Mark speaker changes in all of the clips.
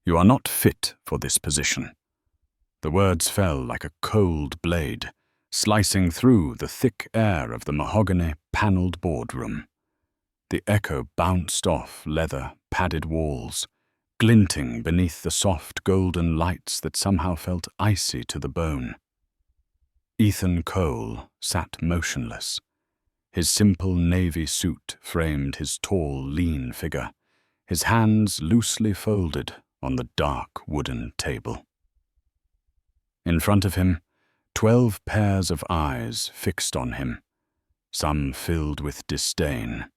Speaker 1: "You are not fit for this position." The words fell like a cold blade, slicing through the thick air of the mahogany-paneled boardroom. The echo bounced off leather-padded walls, glinting beneath the soft golden lights that somehow felt icy to the bone. Ethan Cole sat motionless. His simple navy suit framed his tall, lean figure, his hands loosely folded on the dark wooden table. In front of him, 12 pairs of eyes fixed on him, some filled with disdain,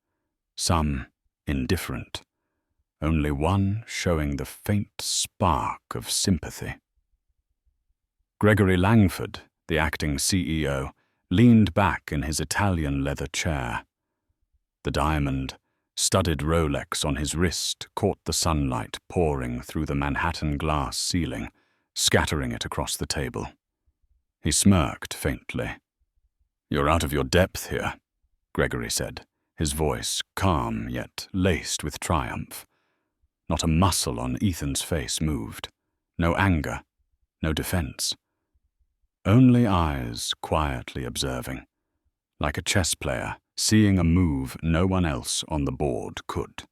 Speaker 1: some indifferent, only one showing the faint spark of sympathy. Gregory Langford, the acting CEO, leaned back in his Italian leather chair. The diamond-studded Rolex on his wrist caught the sunlight pouring through the Manhattan glass ceiling, scattering it across the table. He smirked faintly. "You're out of your depth here," Gregory said, his voice calm yet laced with triumph. Not a muscle on Ethan's face moved. No anger, no defense. Only eyes quietly observing, like a chess player seeing a move no one else on the board could.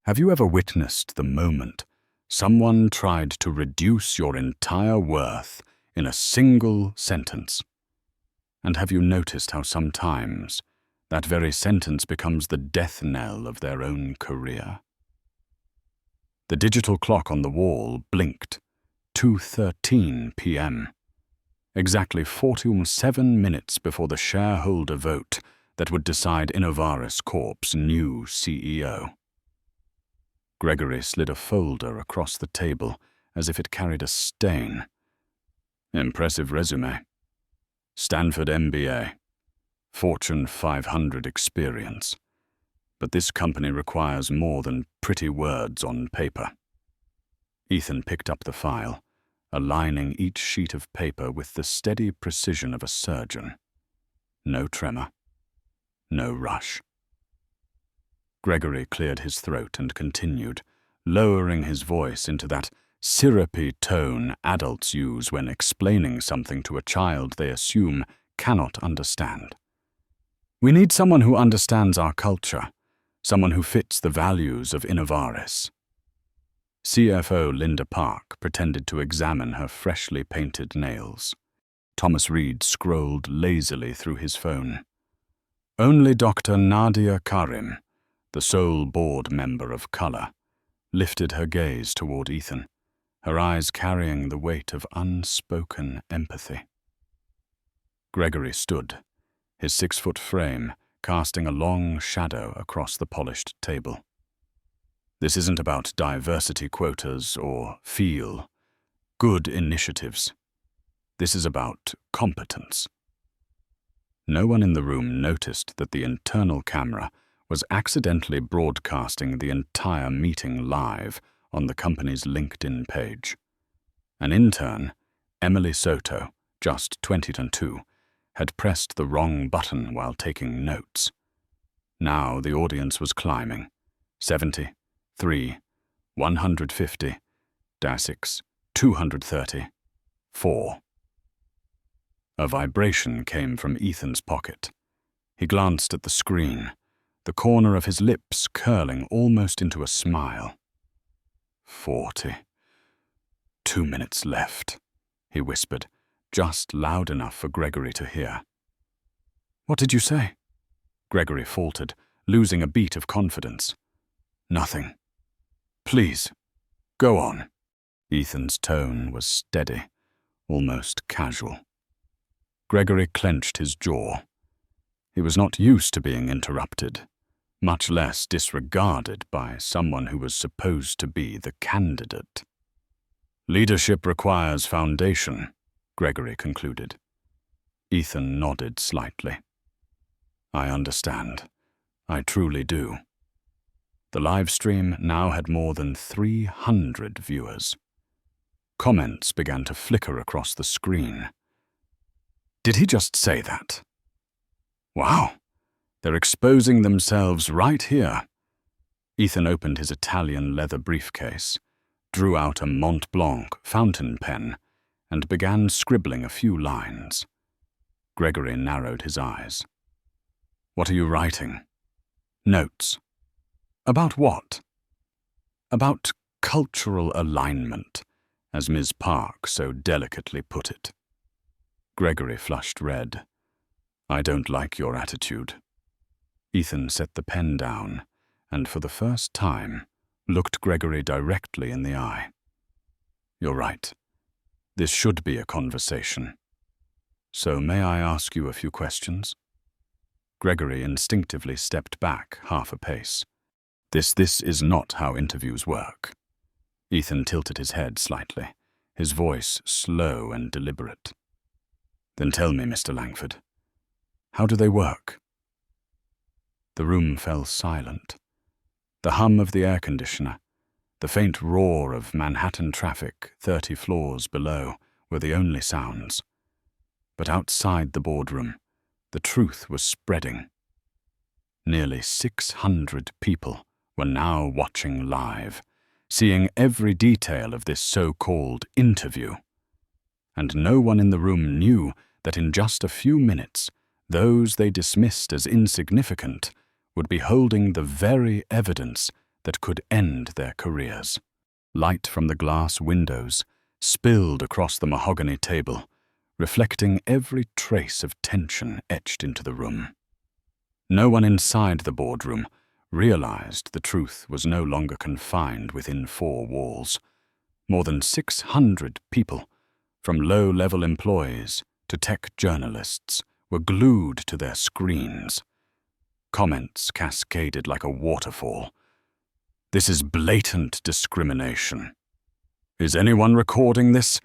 Speaker 1: Have you ever witnessed the moment someone tried to reduce your entire worth in a single sentence? And have you noticed how sometimes that very sentence becomes the death knell of their own career? The digital clock on the wall blinked. 2:13 p.m. Exactly 47 minutes before the shareholder vote that would decide Innovaris Corp's new CEO. Gregory slid a folder across the table as if it carried a stain. Impressive resume. Stanford MBA. Fortune 500 experience. But this company requires more than pretty words on paper. Ethan picked up the file, aligning each sheet of paper with the steady precision of a surgeon. No tremor. No rush. Gregory cleared his throat and continued, lowering his voice into that syrupy tone adults use when explaining something to a child they assume cannot understand. "We need someone who understands our culture, someone who fits the values of Innovaris." CFO Linda Park pretended to examine her freshly painted nails. Thomas Reed scrolled lazily through his phone. Only Dr. Nadia Karim, the sole board member of color, lifted her gaze toward Ethan, her eyes carrying the weight of unspoken empathy. Gregory stood, his 6-foot frame casting a long shadow across the polished table. This isn't about diversity quotas or feel-good initiatives. This is about competence. No one in the room noticed that the internal camera was accidentally broadcasting the entire meeting live on the company's LinkedIn page. An intern, Emily Soto, just 22, had pressed the wrong button while taking notes. Now the audience was climbing. 70, 3, 150, -6, 230, 4. A vibration came from Ethan's pocket. He glanced at the screen, the corner of his lips curling almost into a smile. 40. 2 minutes left, he whispered, just loud enough for Gregory to hear. "What did you say?" Gregory faltered, losing a beat of confidence. "Nothing. Please, go on." Ethan's tone was steady, almost casual. Gregory clenched his jaw. He was not used to being interrupted, much less disregarded by someone who was supposed to be the candidate. "Leadership requires foundation," Gregory concluded. Ethan nodded slightly. "I understand. I truly do." The live stream now had more than 300 viewers. Comments began to flicker across the screen. Did he just say that? Wow, they're exposing themselves right here. Ethan opened his Italian leather briefcase. drew out a Mont Blanc fountain pen and began scribbling a few lines. Gregory narrowed his eyes. "What are you writing?" "Notes." "About what?" "About cultural alignment, as Ms. Park so delicately put it." Gregory flushed red. "I don't like your attitude." Ethan set the pen down and, for the first time, looked Gregory directly in the eye. "You're right. This should be a conversation. So may I ask you a few questions?" Gregory instinctively stepped back half a pace. This is not how interviews work." Ethan tilted his head slightly, his voice slow and deliberate. "Then tell me, Mr. Langford, how do they work?" The room fell silent. The hum of the air conditioner, the faint roar of Manhattan traffic 30 floors below were the only sounds. But outside the boardroom, the truth was spreading. Nearly 600 people were now watching live, seeing every detail of this so-called interview. And no one in the room knew that in just a few minutes, those they dismissed as insignificant would be holding the very evidence that could end their careers. Light from the glass windows spilled across the mahogany table, reflecting every trace of tension etched into the room. No one inside the boardroom realized the truth was no longer confined within 4 walls. More than 600 people, from low-level employees to tech journalists, were glued to their screens. Comments cascaded like a waterfall. "This is blatant discrimination." "Is anyone recording this?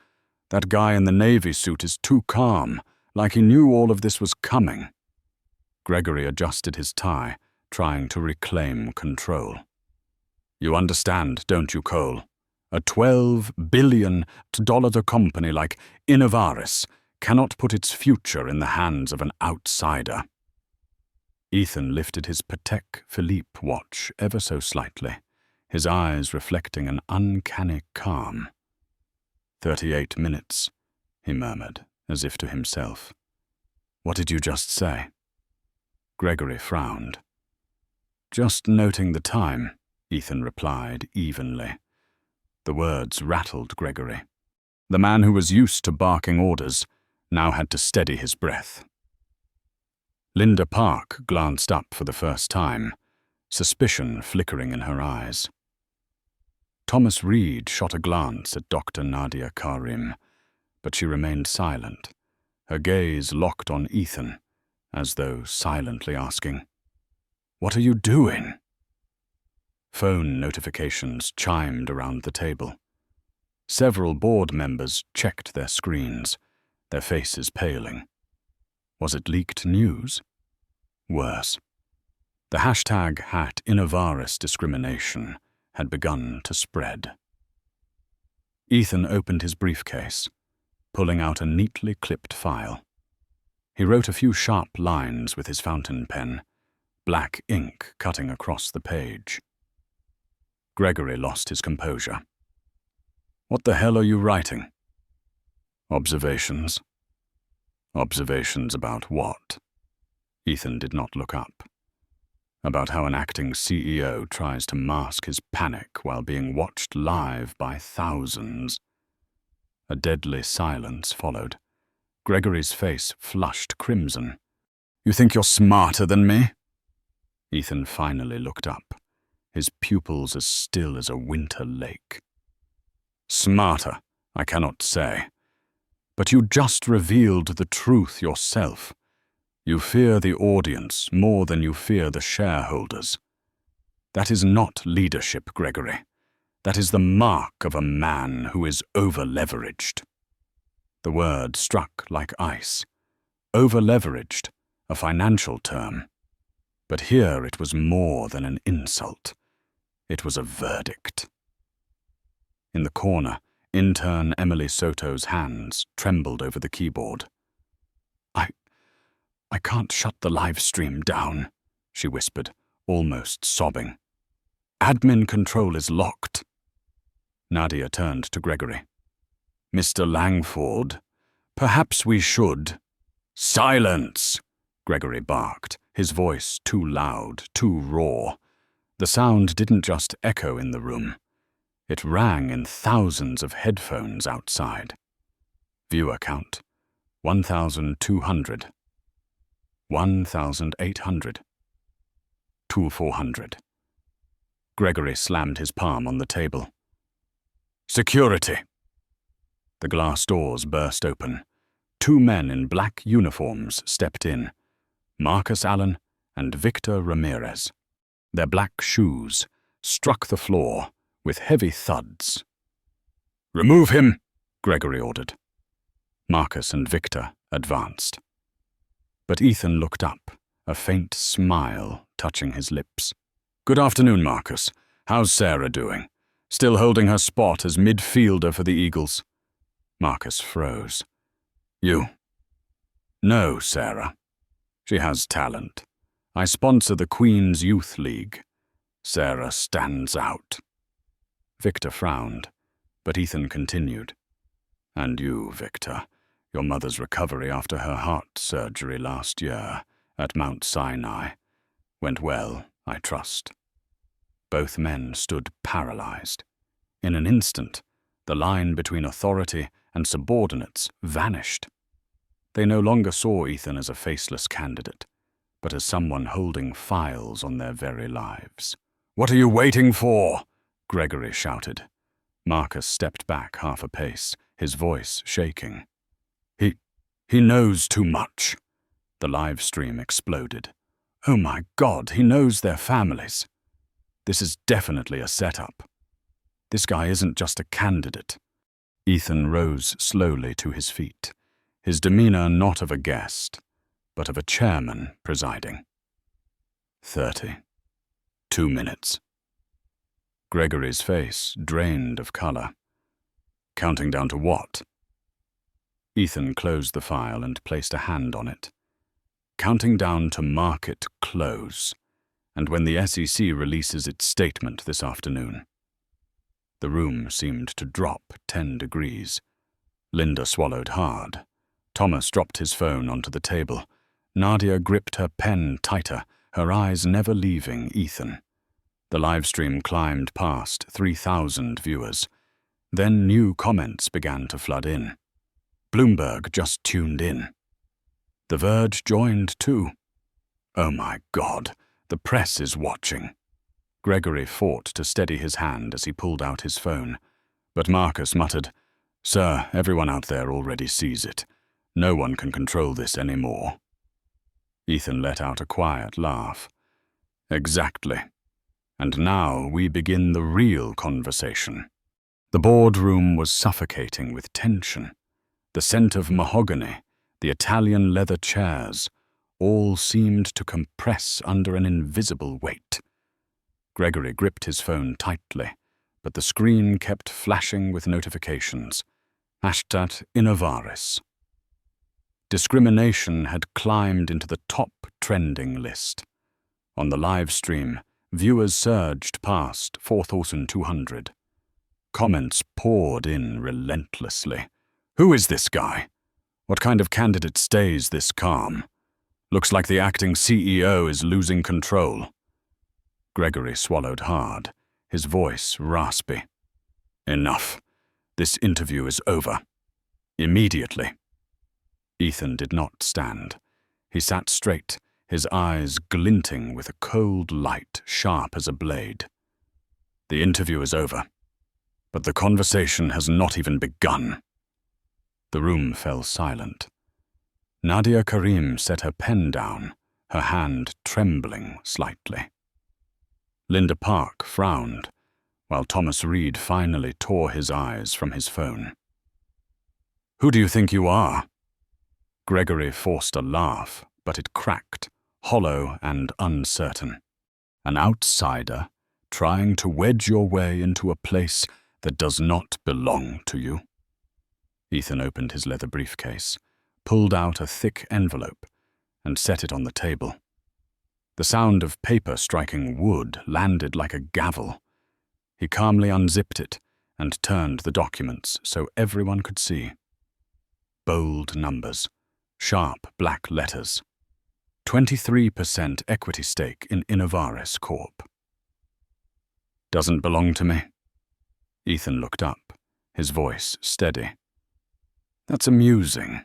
Speaker 1: That guy in the Navy suit is too calm, like he knew all of this was coming." Gregory adjusted his tie, trying to reclaim control. "You understand, don't you, Cole? A $12 billion company like Innovaris cannot put its future in the hands of an outsider." Ethan lifted his Patek Philippe watch ever so slightly, his eyes reflecting an uncanny calm. 38 minutes, he murmured, as if to himself. "What did you just say?" Gregory frowned. "Just noting the time," Ethan replied evenly. The words rattled Gregory. The man who was used to barking orders now had to steady his breath. Linda Park glanced up for the first time, suspicion flickering in her eyes. Thomas Reed shot a glance at Dr. Nadia Karim, but she remained silent, her gaze locked on Ethan, as though silently asking, "What are you doing?" Phone notifications chimed around the table. Several board members checked their screens, their faces paling. Was it leaked news? Worse. The hashtag #Innovaris discrimination had begun to spread. Ethan opened his briefcase, pulling out a neatly clipped file. He wrote a few sharp lines with his fountain pen, black ink cutting across the page. Gregory lost his composure. "What the hell are you writing?" "Observations." "Observations about what?" Ethan did not look up. "About how an acting CEO tries to mask his panic while being watched live by thousands." A deadly silence followed. Gregory's face flushed crimson. "You think you're smarter than me?" Ethan finally looked up, his pupils as still as a winter lake. "Smarter, I cannot say. But you just revealed the truth yourself. You fear the audience more than you fear the shareholders. That is not leadership, Gregory. That is the mark of a man who is over-leveraged." The word struck like ice. Over-leveraged, a financial term. But here it was more than an insult. It was a verdict. In the corner, intern Emily Soto's hands trembled over the keyboard. I can't shut the live stream down," she whispered, almost sobbing. "Admin control is locked." Nadia turned to Gregory. "Mr. Langford, perhaps we should—" "Silence!" Gregory barked, his voice too loud, too raw. The sound didn't just echo in the room. It rang in thousands of headphones outside. Viewer count: 1,200. 1,800. 2,400. Gregory slammed his palm on the table. "Security!" The glass doors burst open. 2 men in black uniforms stepped in, Marcus Allen and Victor Ramirez. Their black shoes struck the floor with heavy thuds. "Remove him!" Gregory ordered. Marcus and Victor advanced. But Ethan looked up, a faint smile touching his lips. "Good afternoon, Marcus. How's Sarah doing? Still holding her spot as midfielder for the Eagles?" Marcus froze. "You?" "No, Sarah. She has talent. I sponsor the Queen's Youth League. Sarah stands out." Victor frowned, but Ethan continued. "And you, Victor, your mother's recovery after her heart surgery last year at Mount Sinai went well, I trust." Both men stood paralyzed. In an instant, the line between authority and subordinates vanished. They no longer saw Ethan as a faceless candidate, but as someone holding files on their very lives. "What are you waiting for?" Gregory shouted. Marcus stepped back half a pace, his voice shaking. He knows too much." The live stream exploded. "Oh my God, he knows their families. This is definitely a setup. This guy isn't just a candidate." Ethan rose slowly to his feet, his demeanor not of a guest, but of a chairman presiding. 30. 2 minutes. Gregory's face drained of color. "Counting down to what?" Ethan closed the file and placed a hand on it. "Counting down to market close, and when the SEC releases its statement this afternoon." The room seemed to drop 10 degrees. Linda swallowed hard. Thomas dropped his phone onto the table. Nadia gripped her pen tighter, her eyes never leaving Ethan. The livestream climbed past 3,000 viewers. Then new comments began to flood in. Bloomberg just tuned in. The Verge joined too. "Oh my God, the press is watching." Gregory fought to steady his hand as he pulled out his phone, but Marcus muttered, "Sir, everyone out there already sees it. No one can control this anymore." Ethan let out a quiet laugh. "Exactly. And now we begin the real conversation." The boardroom was suffocating with tension. The scent of mahogany, the Italian leather chairs, all seemed to compress under an invisible weight. Gregory gripped his phone tightly, but the screen kept flashing with notifications. #Innovaris. Discrimination had climbed into the top trending list. On the live stream, viewers surged past 4,200. Comments poured in relentlessly. "Who is this guy? What kind of candidate stays this calm? Looks like the acting CEO is losing control." Gregory swallowed hard, his voice raspy. "Enough. This interview is over. Immediately." Ethan did not stand. He sat straight, his eyes glinting with a cold light sharp as a blade. "The interview is over, but the conversation has not even begun." The room fell silent. Nadia Karim set her pen down, her hand trembling slightly. Linda Park frowned, while Thomas Reed finally tore his eyes from his phone. "Who do you think you are?" Gregory forced a laugh, but it cracked, hollow and uncertain. "An outsider trying to wedge your way into a place that does not belong to you." Ethan opened his leather briefcase, pulled out a thick envelope, and set it on the table. The sound of paper striking wood landed like a gavel. He calmly unzipped it and turned the documents so everyone could see. Bold numbers, sharp black letters. 23% equity stake in Innovaris Corp. Doesn't belong to me. Ethan looked up, his voice steady. That's amusing.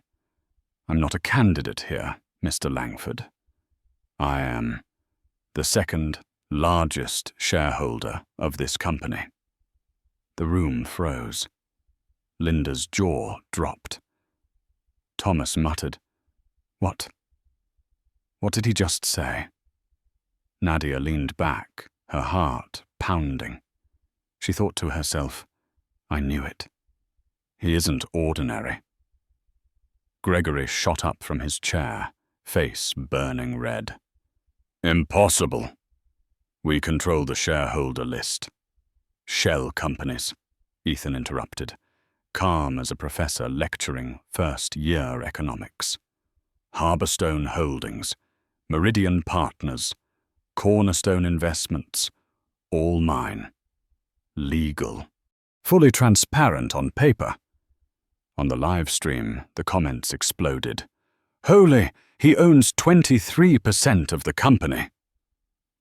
Speaker 1: I'm not a candidate here, Mr. Langford. I am the second largest shareholder of this company. The room froze. Linda's jaw dropped. Thomas muttered, What did he just say? Nadia leaned back, her heart pounding. She thought to herself, I knew it. He isn't ordinary. Gregory shot up from his chair, face burning red. Impossible. We control the shareholder list. Shell companies, Ethan interrupted, calm as a professor lecturing first-year economics. Harborstone Holdings, Meridian Partners, Cornerstone Investments, all mine. Legal. Fully transparent on paper. On the live stream, the comments exploded. Holy, he owns 23% of the company.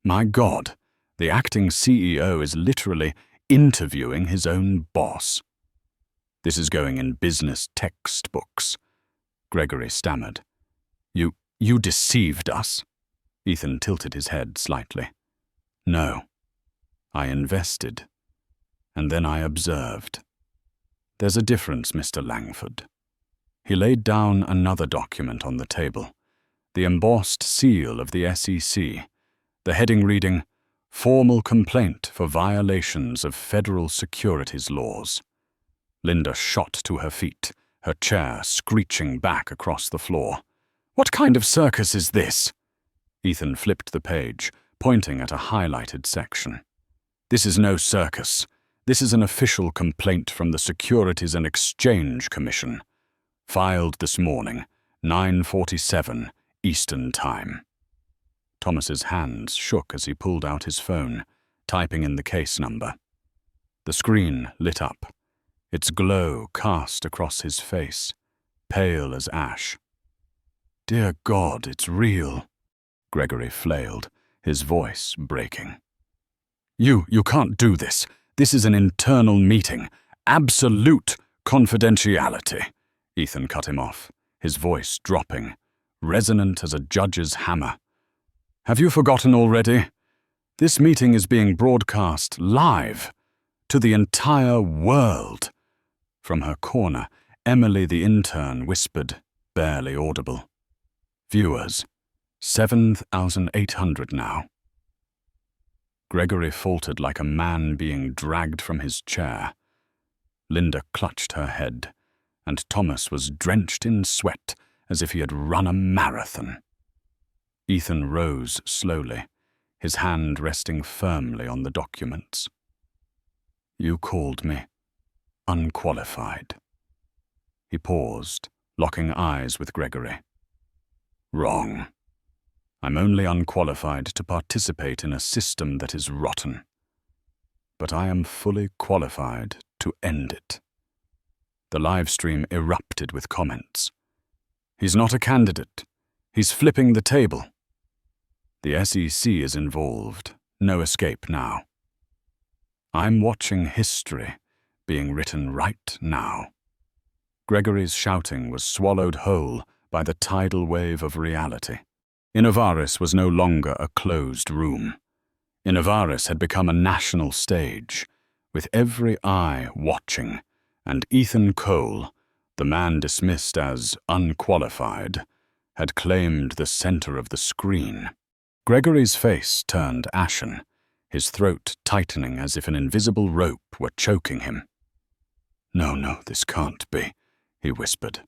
Speaker 1: My God, the acting CEO is literally interviewing his own boss. This is going in business textbooks, Gregory stammered. You deceived us? Ethan tilted his head slightly. No. I invested. And then I observed. There's a difference, Mr. Langford. He laid down another document on the table, the embossed seal of the SEC, the heading reading, Formal Complaint for Violations of Federal Securities Laws. Linda shot to her feet, her chair screeching back across the floor. What kind of circus is this? Ethan flipped the page, pointing at a highlighted section. This is no circus. This is an official complaint from the Securities and Exchange Commission. Filed this morning, 9:47 Eastern Time. Thomas's hands shook as he pulled out his phone, typing in the case number. The screen lit up, its glow cast across his face, pale as ash. Dear God, it's real, Gregory flailed, his voice breaking. You can't do this. This is an internal meeting. Absolute confidentiality. Ethan cut him off, his voice dropping, resonant as a judge's hammer. Have you forgotten already? This meeting is being broadcast live to the entire world. From her corner, Emily the intern whispered, barely audible. Viewers, 7,800 now. Gregory faltered like a man being dragged from his chair. Linda clutched her head, and Thomas was drenched in sweat as if he had run a marathon. Ethan rose slowly, his hand resting firmly on the documents. You called me unqualified. He paused, locking eyes with Gregory. Wrong. I'm only unqualified to participate in a system that is rotten. But I am fully qualified to end it. The live stream erupted with comments. He's not a candidate. He's flipping the table. The SEC is involved. No escape now. I'm watching history being written right now. Gregory's shouting was swallowed whole by the tidal wave of reality. Innovaris was no longer a closed room. Innovaris had become a national stage, with every eye watching, and Ethan Cole, the man dismissed as unqualified, had claimed the center of the screen. Gregory's face turned ashen, his throat tightening as if an invisible rope were choking him. No, this can't be, he whispered.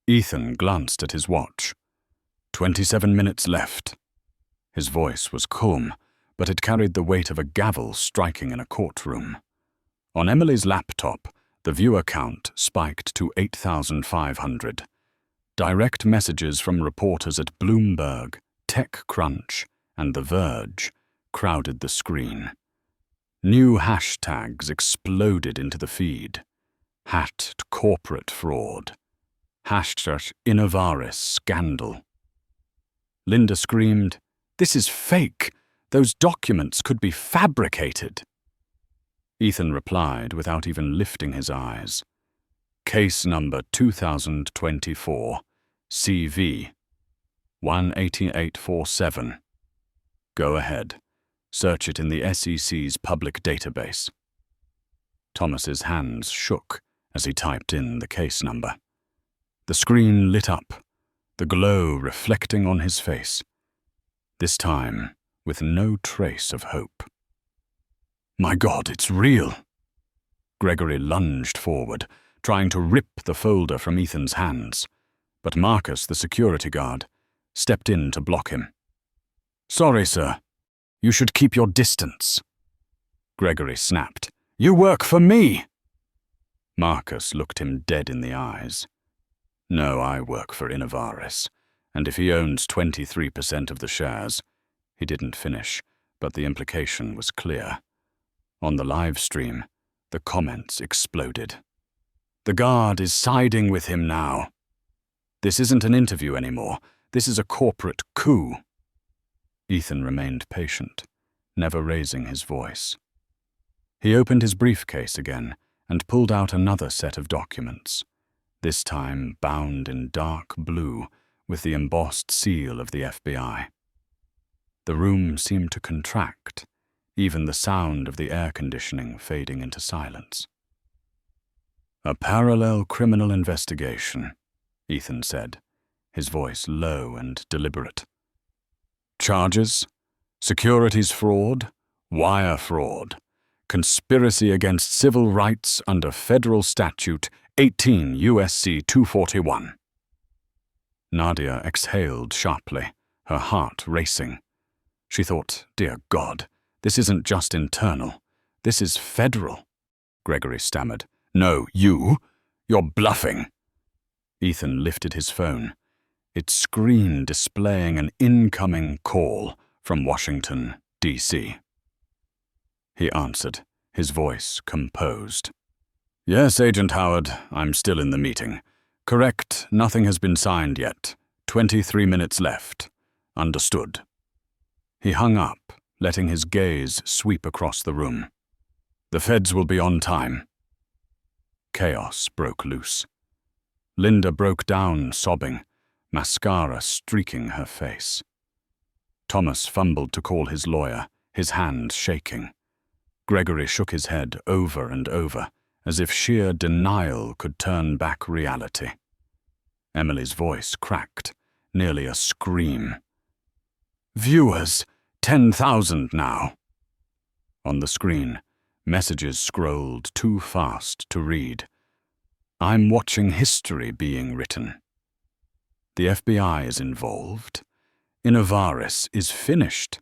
Speaker 1: Ethan glanced at his watch. 27 minutes left. His voice was calm, but it carried the weight of a gavel striking in a courtroom. On Emily's laptop, the viewer count spiked to 8,500. Direct messages from reporters at Bloomberg, TechCrunch, and The Verge crowded the screen. New hashtags exploded into the feed. Hacked corporate fraud. Hashtag Innovaris scandal. Linda screamed, "This is fake! Those documents could be fabricated!" Ethan replied without even lifting his eyes. Case number 2024, CV 18847. Go ahead. Search it in the SEC's public database. Thomas's hands shook as he typed in the case number. The screen lit up, the glow reflecting on his face, this time with no trace of hope. My God, it's real! Gregory lunged forward, trying to rip the folder from Ethan's hands, but Marcus, the security guard, stepped in to block him. Sorry, sir. You should keep your distance. Gregory snapped. You work for me! Marcus looked him dead in the eyes. No, I work for Innovaris, and if he owns 23% of the shares, he didn't finish, but the implication was clear. On the live stream, the comments exploded. The guard is siding with him now. This isn't an interview anymore. This is a corporate coup. Ethan remained patient, never raising his voice. He opened his briefcase again and pulled out another set of documents, this time bound in dark blue with the embossed seal of the FBI. The room seemed to contract, even the sound of the air conditioning fading into silence. A parallel criminal investigation, Ethan said, his voice low and deliberate. Charges: securities fraud, wire fraud, conspiracy against civil rights under Federal Statute 18 U.S.C. 241. Nadia exhaled sharply, her heart racing. She thought, dear God, this isn't just internal. This is federal. Gregory stammered. No, you're bluffing. Ethan lifted his phone, its screen displaying an incoming call from Washington, D.C. He answered, his voice composed. Yes, Agent Howard, I'm still in the meeting. Correct, nothing has been signed yet. 23 minutes left. Understood. He hung up, letting his gaze sweep across the room. The feds will be on time. Chaos broke loose. Linda broke down, sobbing, mascara streaking her face. Thomas fumbled to call his lawyer, his hand shaking. Gregory shook his head over and over, as if sheer denial could turn back reality. Emily's voice cracked, nearly a scream. Viewers, 10,000 now. On the screen, messages scrolled too fast to read. I'm watching history being written. The FBI is involved. Innovaris is finished.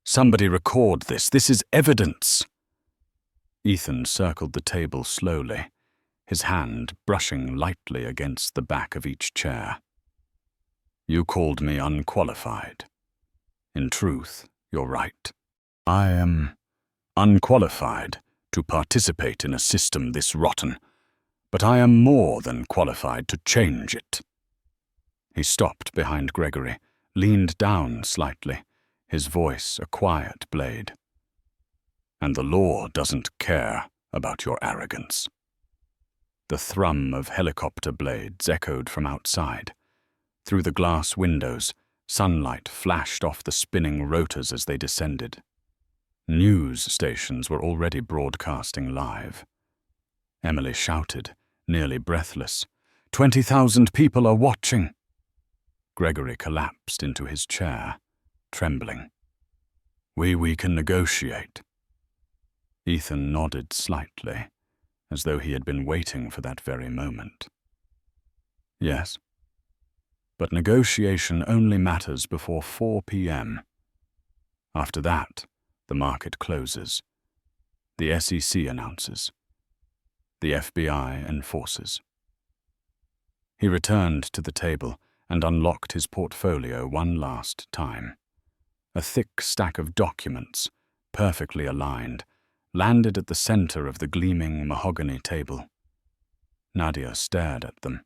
Speaker 1: Somebody record this. This is evidence. Ethan circled the table slowly, his hand brushing lightly against the back of each chair. You called me unqualified. In truth, you're right. I am unqualified to participate in a system this rotten, but I am more than qualified to change it. He stopped behind Gregory, leaned down slightly, his voice a quiet blade. And the law doesn't care about your arrogance. The thrum of helicopter blades echoed from outside. Through the glass windows, sunlight flashed off the spinning rotors as they descended. News stations were already broadcasting live. Emily shouted, nearly breathless, 20,000 people are watching. Gregory collapsed into his chair, trembling. We can negotiate. Ethan nodded slightly, as though he had been waiting for that very moment. Yes, but negotiation only matters before 4 p.m. After that, the market closes. The SEC announces. The FBI enforces. He returned to the table and unlocked his portfolio one last time. A thick stack of documents, perfectly aligned, landed at the center of the gleaming mahogany table. Nadia stared at them,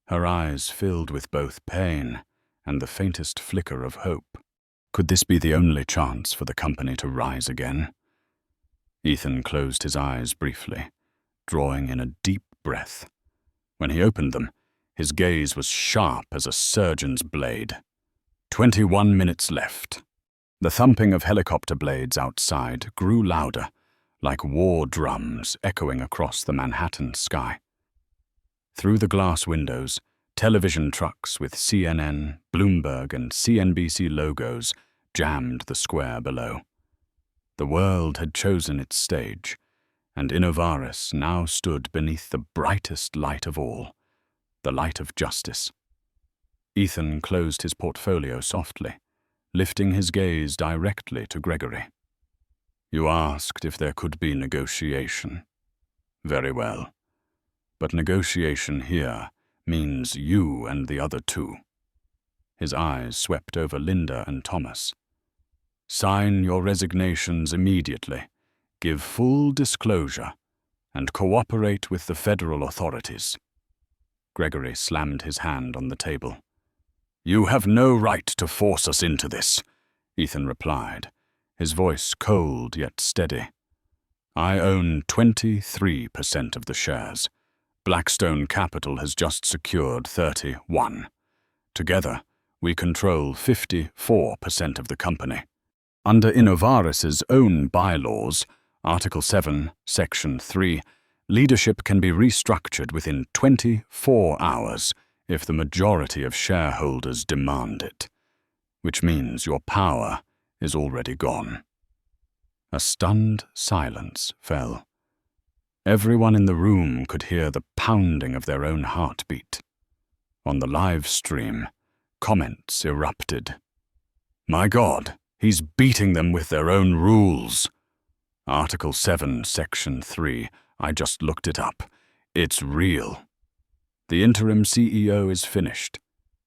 Speaker 1: her eyes filled with both pain and the faintest flicker of hope. Could this be the only chance for the company to rise again? Ethan closed his eyes briefly, drawing in a deep breath. When he opened them, his gaze was sharp as a surgeon's blade. 21 minutes left. The thumping of helicopter blades outside grew louder, like war drums echoing across the Manhattan sky. Through the glass windows, television trucks with CNN, Bloomberg, and CNBC logos jammed the square below. The world had chosen its stage, and Innovaris now stood beneath the brightest light of all, the light of justice. Ethan closed his portfolio softly, lifting his gaze directly to Gregory. You asked if there could be negotiation. Very well. But negotiation here means you and the other two. His eyes swept over Linda and Thomas. Sign your resignations immediately, give full disclosure, and cooperate with the federal authorities. Gregory slammed his hand on the table. You have no right to force us into this, Ethan replied, his voice cold yet steady. I own 23% of the shares. Blackstone Capital has just secured 31. Together, we control 54% of the company. Under Innovaris's own bylaws, Article 7, Section 3, leadership can be restructured within 24 hours if the majority of shareholders demand it, which means your power is already gone. A stunned silence fell. Everyone in the room could hear the pounding of their own heartbeat. On the live stream, comments erupted. My God, he's beating them with their own rules. Article 7, Section 3, I just looked it up. It's real. The interim CEO is finished.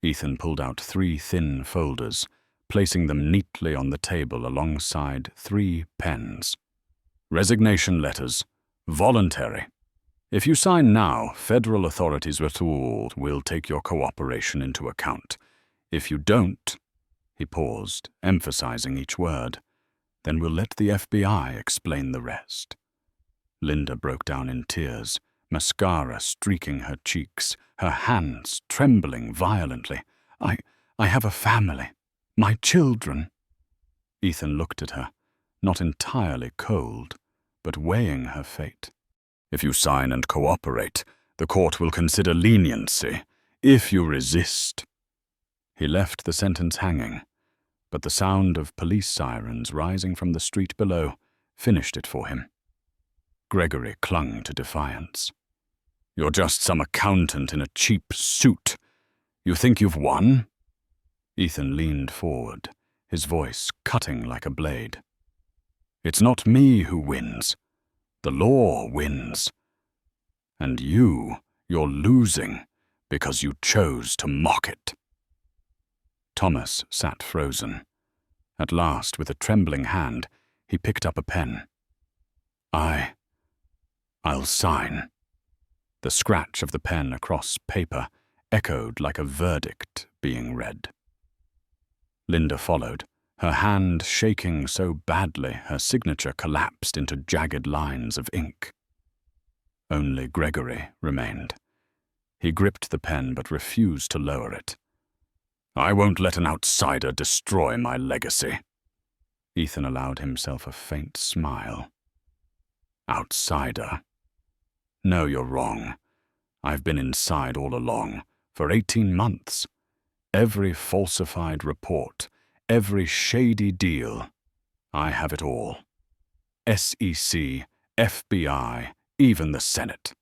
Speaker 1: Ethan pulled out 3 thin folders, placing them neatly on the table alongside 3 pens. Resignation letters. Voluntary. If you sign now, federal authorities will take your cooperation into account. If you don't, he paused, emphasizing each word, then we'll let the FBI explain the rest. Linda broke down in tears, mascara streaking her cheeks, her hands trembling violently. I have a family. My children. Ethan looked at her, not entirely cold, but weighing her fate. If you sign and cooperate, the court will consider leniency. If you resist. He left the sentence hanging, but the sound of police sirens rising from the street below finished it for him. Gregory clung to defiance. You're just some accountant in a cheap suit. You think you've won? Ethan leaned forward, his voice cutting like a blade. It's not me who wins. The law wins. And you're losing because you chose to mock it. Thomas sat frozen. At last, with a trembling hand, he picked up a pen. I'll sign. The scratch of the pen across paper echoed like a verdict being read. Linda followed, her hand shaking so badly her signature collapsed into jagged lines of ink. Only Gregory remained. He gripped the pen but refused to lower it. I won't let an outsider destroy my legacy. Ethan allowed himself a faint smile. Outsider? No, you're wrong. I've been inside all along, for 18 months. Every falsified report, every shady deal. I have it all. SEC, FBI, even the Senate.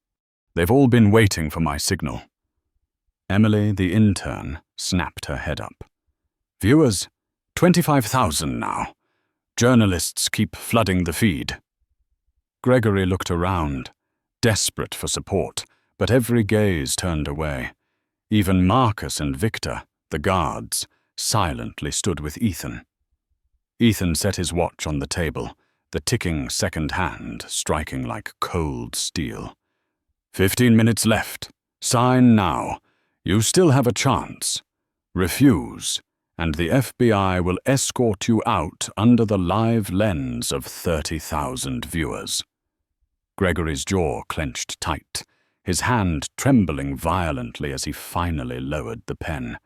Speaker 1: They've all been waiting for my signal. Emily, the intern, snapped her head up. Viewers, 25,000 now. Journalists keep flooding the feed. Gregory looked around, desperate for support, but every gaze turned away. Even Marcus and Victor, the guards, silently stood with Ethan. Ethan set his watch on the table, the ticking second hand striking like cold steel. 15 minutes left. Sign now. You still have a chance. Refuse, and the FBI will escort you out under the live lens of 30,000 viewers. Gregory's jaw clenched tight, his hand trembling violently as he finally lowered the pen.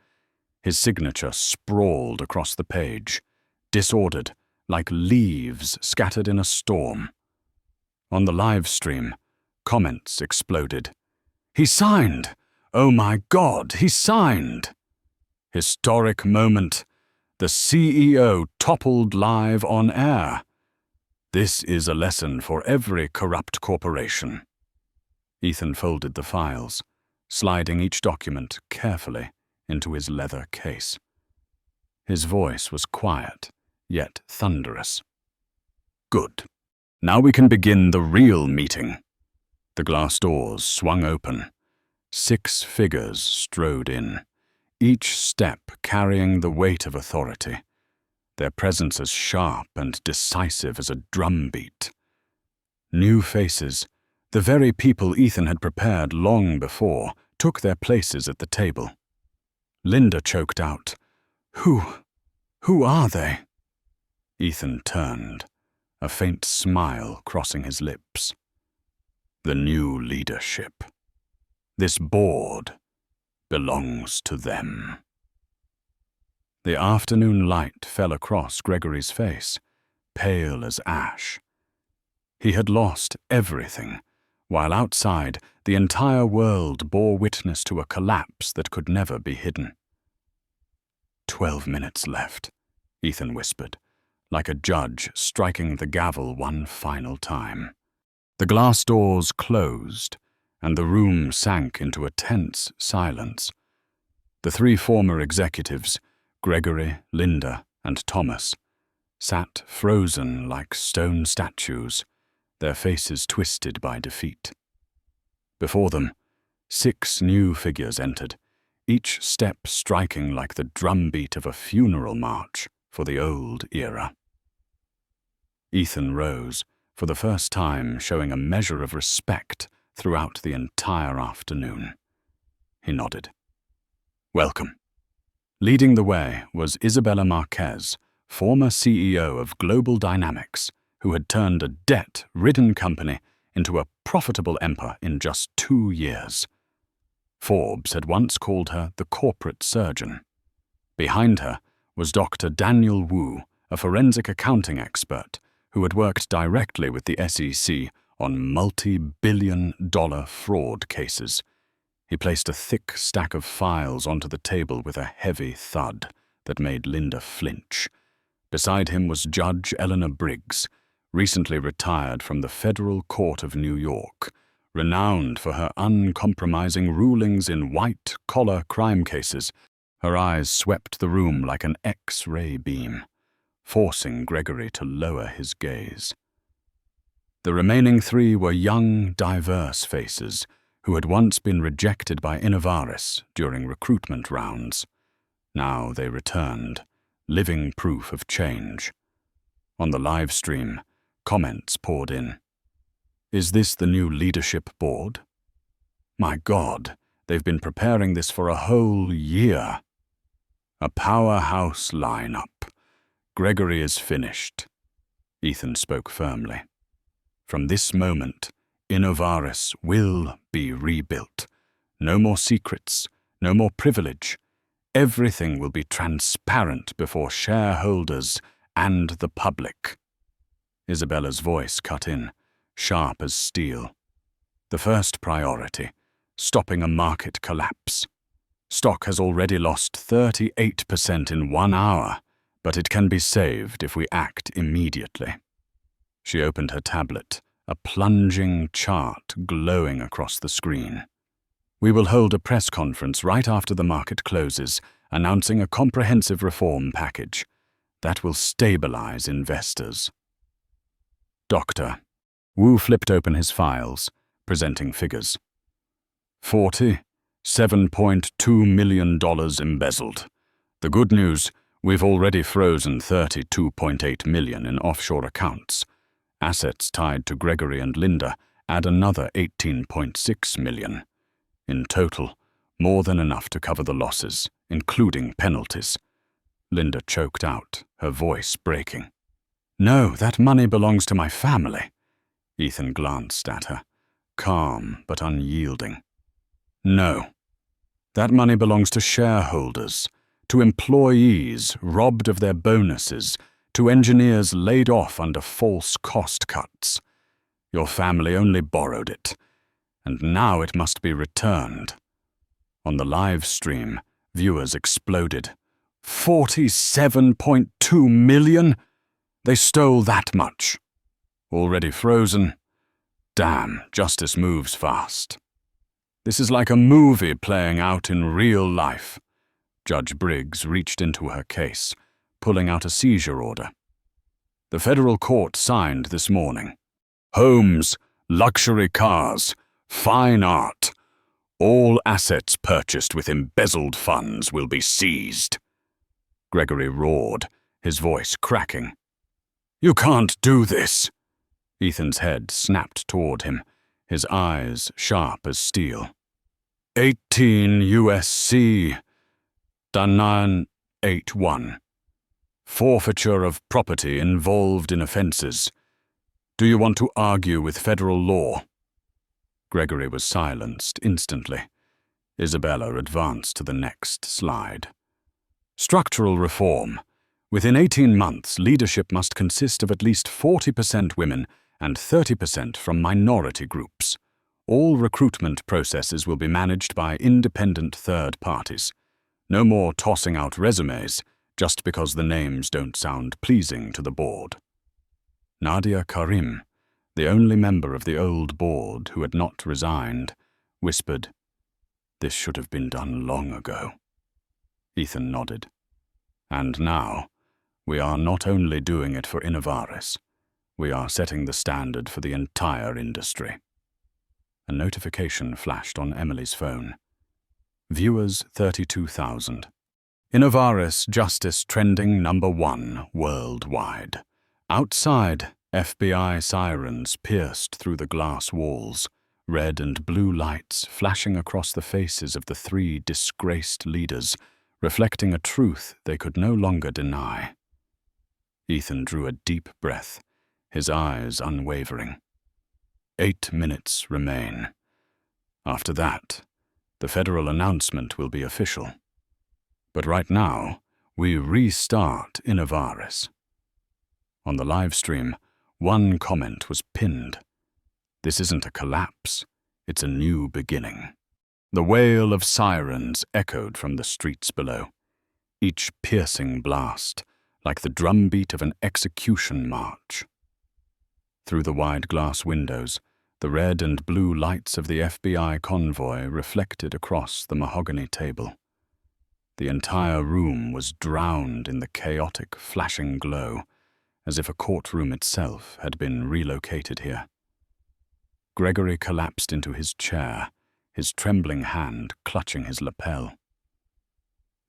Speaker 1: His signature sprawled across the page, disordered, like leaves scattered in a storm. On the live stream, comments exploded. "He signed! Oh my God, he signed!" Historic moment. The CEO toppled live on air. This is a lesson for every corrupt corporation. Ethan folded the files, sliding each document carefully into his leather case. His voice was quiet, yet thunderous. "Good. Now we can begin the real meeting." The glass doors swung open. 6 figures strode in, each step carrying the weight of authority, their presence as sharp and decisive as a drumbeat. New faces, the very people Ethan had prepared long before, took their places at the table. Linda choked out, Who are they?" Ethan turned, a faint smile crossing his lips. "The new leadership. This board belongs to them." The afternoon light fell across Gregory's face, pale as ash. He had lost everything, while outside the entire world bore witness to a collapse that could never be hidden. 12 minutes left, Ethan whispered, like a judge striking the gavel one final time. The glass doors closed, and the room sank into a tense silence. The 3 former executives, Gregory, Linda, and Thomas, sat frozen like stone statues, their faces twisted by defeat. Before them, 6 new figures entered, each step striking like the drumbeat of a funeral march for the old era. Ethan rose, for the first time showing a measure of respect throughout the entire afternoon. He nodded. "Welcome." Leading the way was Isabella Marquez, former CEO of Global Dynamics, who had turned a debt-ridden company into a profitable empire in just 2 years. Forbes had once called her the corporate surgeon. Behind her was Dr. Daniel Wu, a forensic accounting expert who had worked directly with the SEC on multi-billion-dollar fraud cases. He placed a thick stack of files onto the table with a heavy thud that made Linda flinch. Beside him was Judge Eleanor Briggs, recently retired from the Federal Court of New York, renowned for her uncompromising rulings in white-collar crime cases. Her eyes swept the room like an X-ray beam, forcing Gregory to lower his gaze. The remaining 3 were young, diverse faces who had once been rejected by Innovaris during recruitment rounds. Now they returned, living proof of change. On the live stream, comments poured in. "Is this the new leadership board? My God, they've been preparing this for a whole year. A powerhouse lineup. Gregory is finished." Ethan spoke firmly. "From this moment, Innovaris will be rebuilt. No more secrets, no more privilege. Everything will be transparent before shareholders and the public." Isabella's voice cut in, sharp as steel. "The first priority, stopping a market collapse. Stock has already lost 38% in 1 hour, but it can be saved if we act immediately." She opened her tablet, a plunging chart glowing across the screen. "We will hold a press conference right after the market closes, announcing a comprehensive reform package that will stabilize investors." "Doctor." Wu flipped open his files, presenting figures. $47.2 million embezzled. The good news, we've already frozen $32.8 million in offshore accounts. Assets tied to Gregory and Linda add another $18.6 million. In total, more than enough to cover the losses, including penalties. Linda choked out, her voice breaking. "No, that money belongs to my family." Ethan glanced at her, calm but unyielding. "No. That money belongs to shareholders, to employees robbed of their bonuses, to engineers laid off under false cost cuts. Your family only borrowed it, and now it must be returned." On the live stream, viewers exploded. $47.2 million? They stole that much. Already frozen? Damn, justice moves fast. This is like a movie playing out in real life. Judge Briggs reached into her case, pulling out a seizure order. The federal court signed this morning. Homes, luxury cars, fine art. All assets purchased with embezzled funds will be seized. Gregory roared, his voice cracking. "You can't do this." Ethan's head snapped toward him, his eyes sharp as steel. 18 U.S.C. 981. Forfeiture of property involved in offenses. Do you want to argue with federal law? Gregory was silenced instantly. Isabella advanced to the next slide. Structural reform. Within 18 months, leadership must consist of at least 40% women and 30% from minority groups. All recruitment processes will be managed by independent third parties. No more tossing out resumes just because the names don't sound pleasing to the board. Nadia Karim, the only member of the old board who had not resigned, whispered, "This should have been done long ago." Ethan nodded. "And now, we are not only doing it for Innovaris, we are setting the standard for the entire industry." A notification flashed on Emily's phone. Viewers 32,000. Innovaris Justice trending #1 worldwide. Outside, FBI sirens pierced through the glass walls, red and blue lights flashing across the faces of the 3 disgraced leaders, reflecting a truth they could no longer deny. Ethan drew a deep breath, his eyes unwavering. 8 minutes remain. After that, the federal announcement will be official. But right now, we restart Innovaris. On the live stream, one comment was pinned. "This isn't a collapse, it's a new beginning." The wail of sirens echoed from the streets below, each piercing blast, like the drumbeat of an execution march. Through the wide glass windows, the red and blue lights of the FBI convoy reflected across the mahogany table. The entire room was drowned in the chaotic, flashing glow, as if a courtroom itself had been relocated here. Gregory collapsed into his chair, his trembling hand clutching his lapel.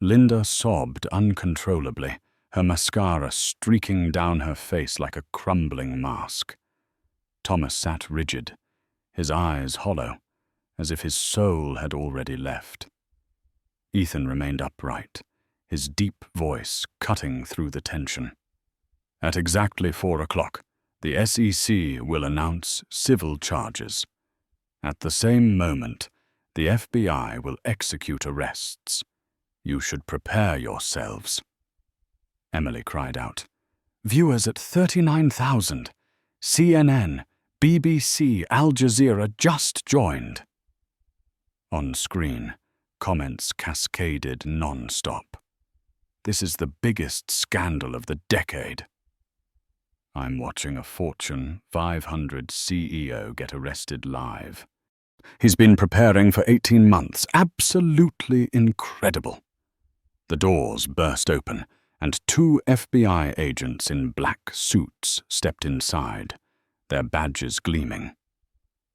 Speaker 1: Linda sobbed uncontrollably, her mascara streaking down her face like a crumbling mask. Thomas sat rigid, his eyes hollow, as if his soul had already left. Ethan remained upright, his deep voice cutting through the tension. At exactly 4 o'clock, the SEC will announce civil charges. At the same moment, the FBI will execute arrests. You should prepare yourselves. Emily cried out. Viewers at 39,000. CNN, BBC, Al Jazeera just joined. On screen, comments cascaded non-stop. This is the biggest scandal of the decade. I'm watching a Fortune 500 CEO get arrested live. He's been preparing for 18 months. Absolutely incredible. The doors burst open, and 2 FBI agents in black suits stepped inside, their badges gleaming.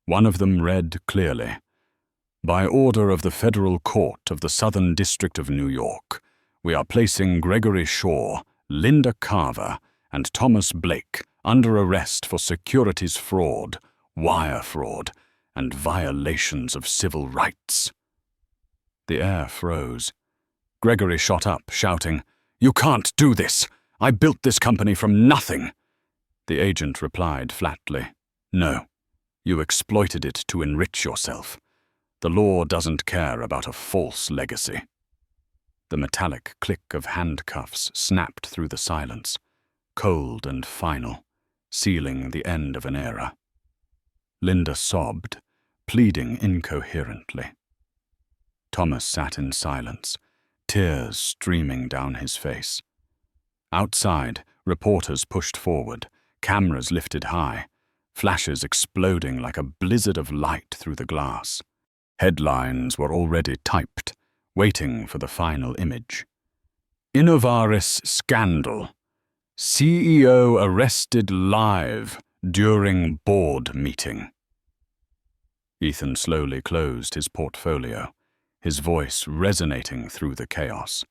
Speaker 1: One of them read clearly, "By order of the Federal Court of the Southern District of New York, we are placing Gregory Shaw, Linda Carver, and Thomas Blake under arrest for securities fraud, wire fraud, and violations of civil rights. The air froze. Gregory shot up, shouting, "You can't do this! I built this company from nothing!" The agent replied flatly, "No, you exploited it to enrich yourself. The law doesn't care about a false legacy." The metallic click of handcuffs snapped through the silence, cold and final, sealing the end of an era. Linda sobbed, pleading incoherently. Thomas sat in silence, tears streaming down his face. Outside, reporters pushed forward, cameras lifted high, flashes exploding like a blizzard of light through the glass. Headlines were already typed, waiting for the final image. Innovaris scandal. CEO arrested live during board meeting. Ethan slowly closed his portfolio, his voice resonating through the chaos.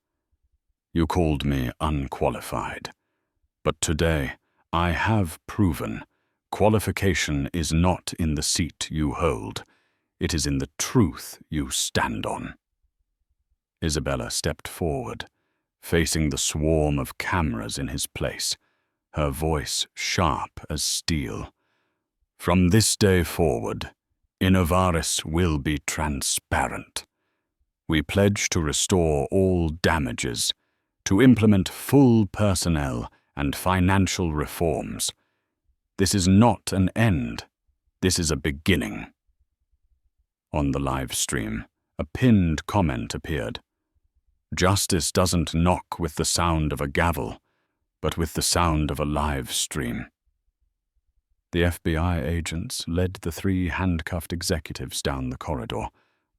Speaker 1: "You called me unqualified, but today I have proven qualification is not in the seat you hold, it is in the truth you stand on." Isabella stepped forward, facing the swarm of cameras in his place, her voice sharp as steel. "From this day forward, Innovaris will be transparent. We pledge to restore all damages, to implement full personnel and financial reforms. This is not an end. This is a beginning." On the live stream, a pinned comment appeared. "Justice doesn't knock with the sound of a gavel, but with the sound of a live stream." The FBI agents led the three handcuffed executives down the corridor,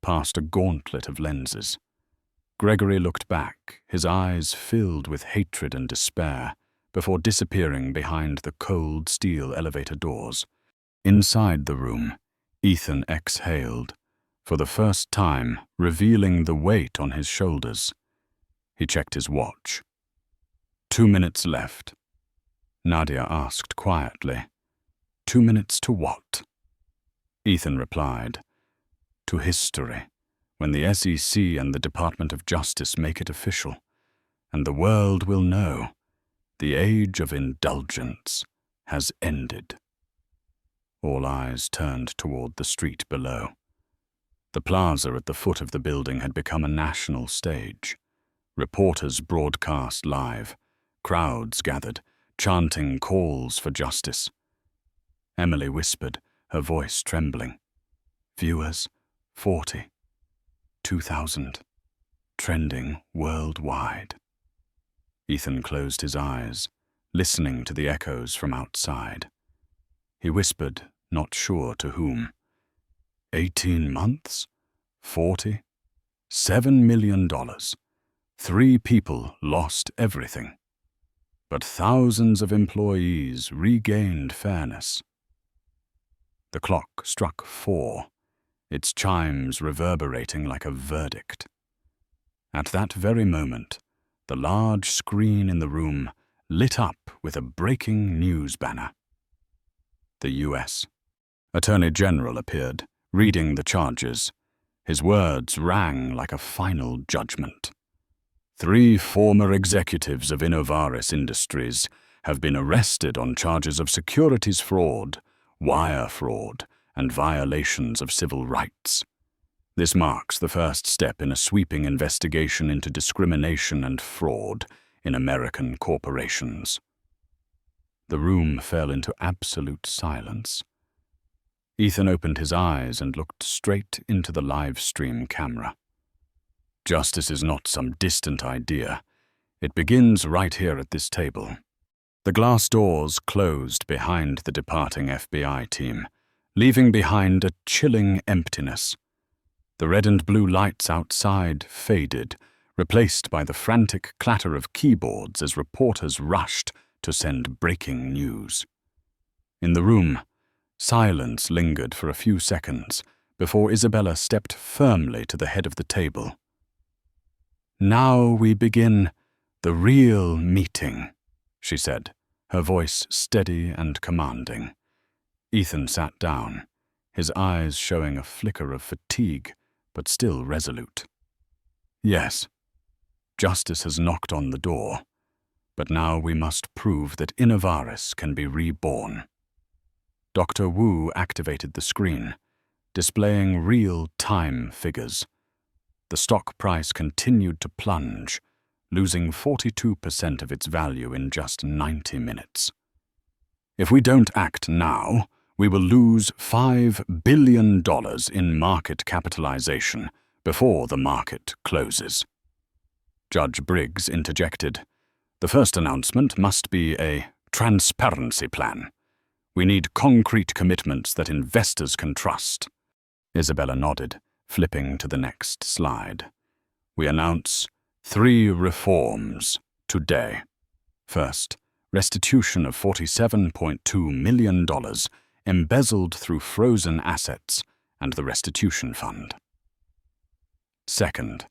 Speaker 1: past a gauntlet of lenses. Gregory looked back, his eyes filled with hatred and despair, before disappearing behind the cold steel elevator doors. Inside the room, Ethan exhaled, for the first time revealing the weight on his shoulders. He checked his watch. 2 minutes left. Nadia asked quietly, 2 minutes to what? Ethan replied, "To history, when the SEC and the Department of Justice make it official, and the world will know the age of indulgence has ended." All eyes turned toward the street below. The plaza at the foot of the building had become a national stage. Reporters broadcast live. Crowds gathered, chanting calls for justice. Emily whispered, her voice trembling. "Viewers, 40. 2,000. Trending worldwide." Ethan closed his eyes, listening to the echoes from outside. He whispered, not sure to whom. 18 months? 40? $7 million. 3 people lost everything. But thousands of employees regained fairness. The clock struck 4, its chimes reverberating like a verdict. At that very moment, the large screen in the room lit up with a breaking news banner. The U.S. Attorney General appeared, reading the charges. His words rang like a final judgment. 3 former executives of Innovaris Industries have been arrested on charges of securities fraud, wire fraud, and violations of civil rights. This marks the first step in a sweeping investigation into discrimination and fraud in American corporations. The room fell into absolute silence. Ethan opened his eyes and looked straight into the live stream camera. Justice is not some distant idea. It begins right here at this table. The glass doors closed behind the departing FBI team, leaving behind a chilling emptiness. The red and blue lights outside faded, replaced by the frantic clatter of keyboards as reporters rushed to send breaking news. In the room, silence lingered for a few seconds before Isabella stepped firmly to the head of the table. "Now we begin the real meeting," she said, her voice steady and commanding. Ethan sat down, his eyes showing a flicker of fatigue, but still resolute. Yes, justice has knocked on the door, but now we must prove that Innovaris can be reborn. Dr. Wu activated the screen, displaying real-time figures. The stock price continued to plunge, losing 42% of its value in just 90 minutes. If we don't act now, we will lose $5 billion in market capitalization before the market closes. Judge Briggs interjected. The first announcement must be a transparency plan. We need concrete commitments that investors can trust. Isabella nodded, flipping to the next slide. We announce 3 reforms today. First, restitution of $47.2 million embezzled through frozen assets and the restitution fund. Second,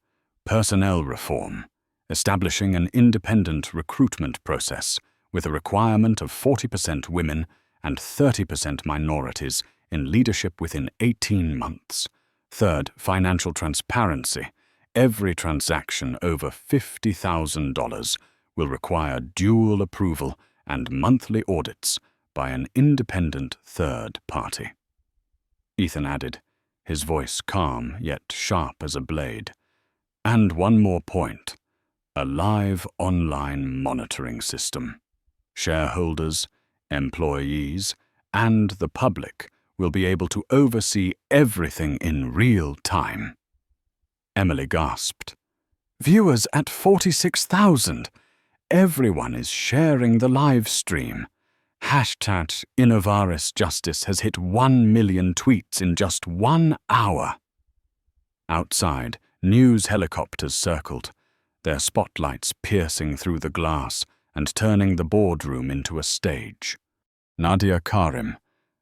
Speaker 1: personnel reform, establishing an independent recruitment process with a requirement of 40% women and 30% minorities in leadership within 18 months. Third, financial transparency. Every transaction over $50,000 will require dual approval and monthly audits by an independent third party. Ethan added, his voice calm yet sharp as a blade. And one more point, a live online monitoring system. Shareholders, employees, and the public will be able to oversee everything in real time. Emily gasped. Viewers at 46,000. Everyone is sharing the live stream. Hashtag Innovaris Justice has hit 1 million tweets in just 1 hour. Outside, news helicopters circled, their spotlights piercing through the glass and turning the boardroom into a stage. Nadia Karim,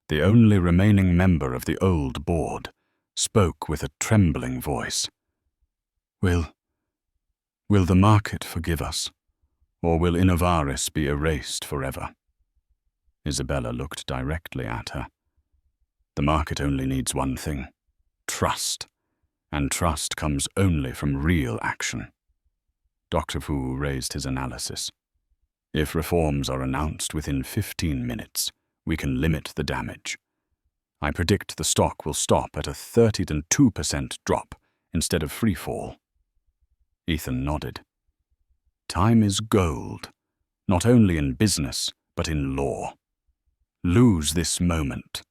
Speaker 1: the only remaining member of the old board, spoke with a trembling voice. Will the market forgive us, or will Innovaris be erased forever? Isabella looked directly at her. The market only needs one thing, trust, and trust comes only from real action. Dr. Wu raised his analysis. If reforms are announced within 15 minutes, we can limit the damage. I predict the stock will stop at a 32% drop instead of free fall. Ethan nodded. Time is gold, not only in business, but in law. Lose this moment,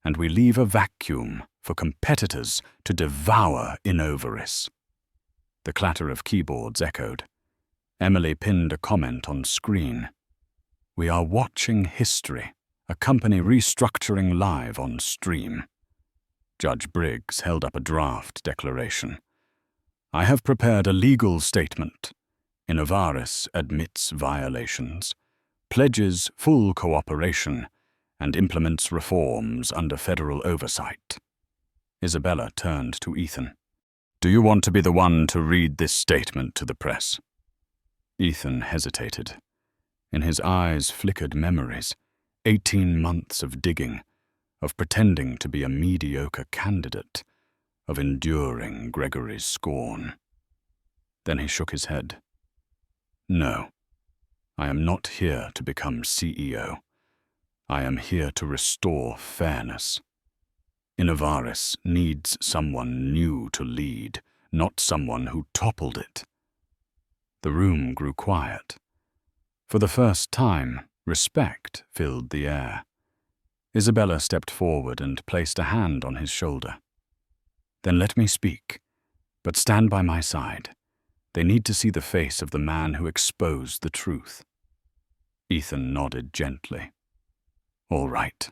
Speaker 1: and we leave a vacuum for competitors to devour Innovaris. The clatter of keyboards echoed. Emily pinned a comment on screen. We are watching history, a company restructuring live on stream. Judge Briggs held up a draft declaration. I have prepared a legal statement. Innovaris admits violations, pledges full cooperation, and implements reforms under federal oversight. Isabella turned to Ethan. Do you want to be the one to read this statement to the press? Ethan hesitated. In his eyes flickered memories, 18 months of digging, of pretending to be a mediocre candidate, of enduring Gregory's scorn. Then he shook his head. No, I am not here to become CEO. I am here to restore fairness. Innovaris needs someone new to lead, not someone who toppled it. The room grew quiet. For the first time, respect filled the air. Isabella stepped forward and placed a hand on his shoulder. Then let me speak, but stand by my side. They need to see the face of the man who exposed the truth. Ethan nodded gently. All right.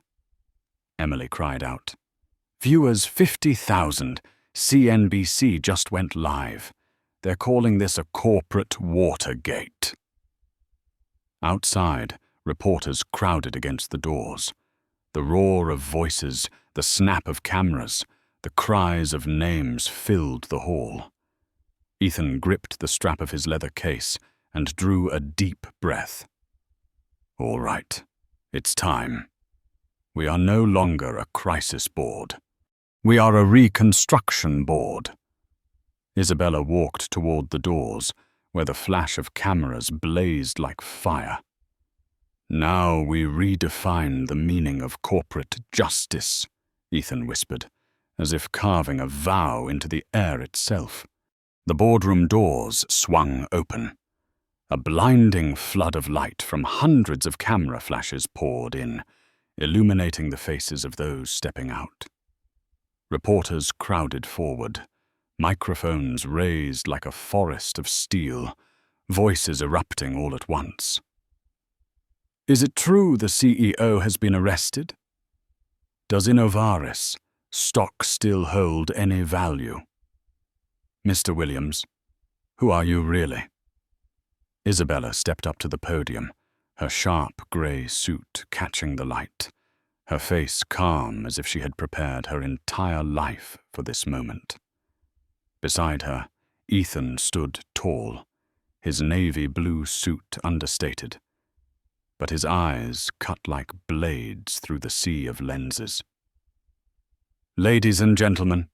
Speaker 1: Emily cried out. Viewers 50,000. CNBC just went live. They're calling this a corporate Watergate. Outside, reporters crowded against the doors. The roar of voices, the snap of cameras, the cries of names filled the hall. Ethan gripped the strap of his leather case and drew a deep breath. All right, it's time. We are no longer a crisis board. We are a reconstruction board. Isabella walked toward the doors, where the flash of cameras blazed like fire. Now we redefine the meaning of corporate justice, Ethan whispered, as if carving a vow into the air itself. The boardroom doors swung open. A blinding flood of light from hundreds of camera flashes poured in, illuminating the faces of those stepping out. Reporters crowded forward, microphones raised like a forest of steel, voices erupting all at once. Is it true the CEO has been arrested? Does Innovaris stock still hold any value? Mr. Williams, who are you really? Isabella stepped up to the podium, her sharp grey suit catching the light, her face calm as if she had prepared her entire life for this moment. Beside her, Ethan stood tall, his navy blue suit understated, but his eyes cut like blades through the sea of lenses. Ladies and gentlemen,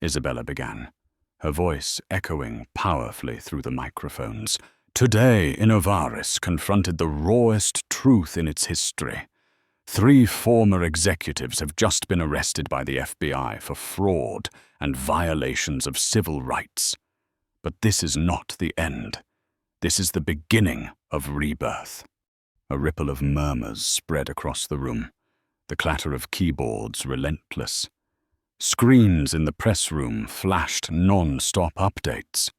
Speaker 1: Isabella began, her voice echoing powerfully through the microphones. Today, Innovaris confronted the rawest truth in its history. 3 former executives have just been arrested by the FBI for fraud and violations of civil rights. But this is not the end. This is the beginning of rebirth. A ripple of murmurs spread across the room, the clatter of keyboards relentless. Screens in the press room flashed non-stop updates.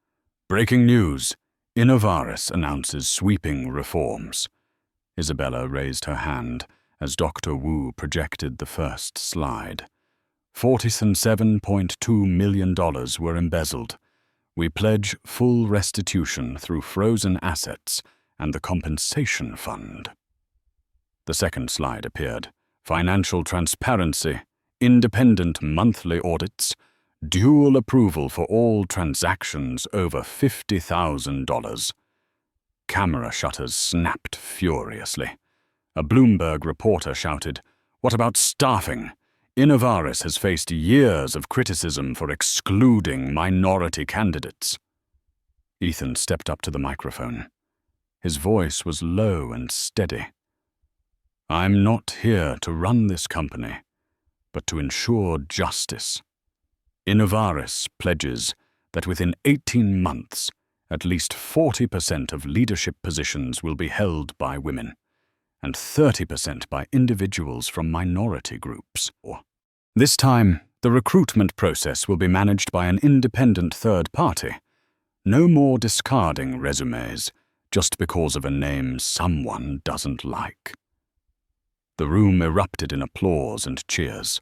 Speaker 1: Breaking news. Innovaris announces sweeping reforms. Isabella raised her hand as Dr. Wu projected the first slide. $47.2 million were embezzled. We pledge full restitution through frozen assets and the compensation fund. The second slide appeared. Financial transparency, independent monthly audits, dual approval for all transactions over $50,000. Camera shutters snapped furiously. A Bloomberg reporter shouted, "What about staffing? Innovaris has faced years of criticism for excluding minority candidates." Ethan stepped up to the microphone. His voice was low and steady. "I'm not here to run this company, but to ensure justice. Innovaris pledges that within 18 months, at least 40% of leadership positions will be held by women, and 30% by individuals from minority groups. This time, the recruitment process will be managed by an independent third party. No more discarding resumes just because of a name someone doesn't like." The room erupted in applause and cheers.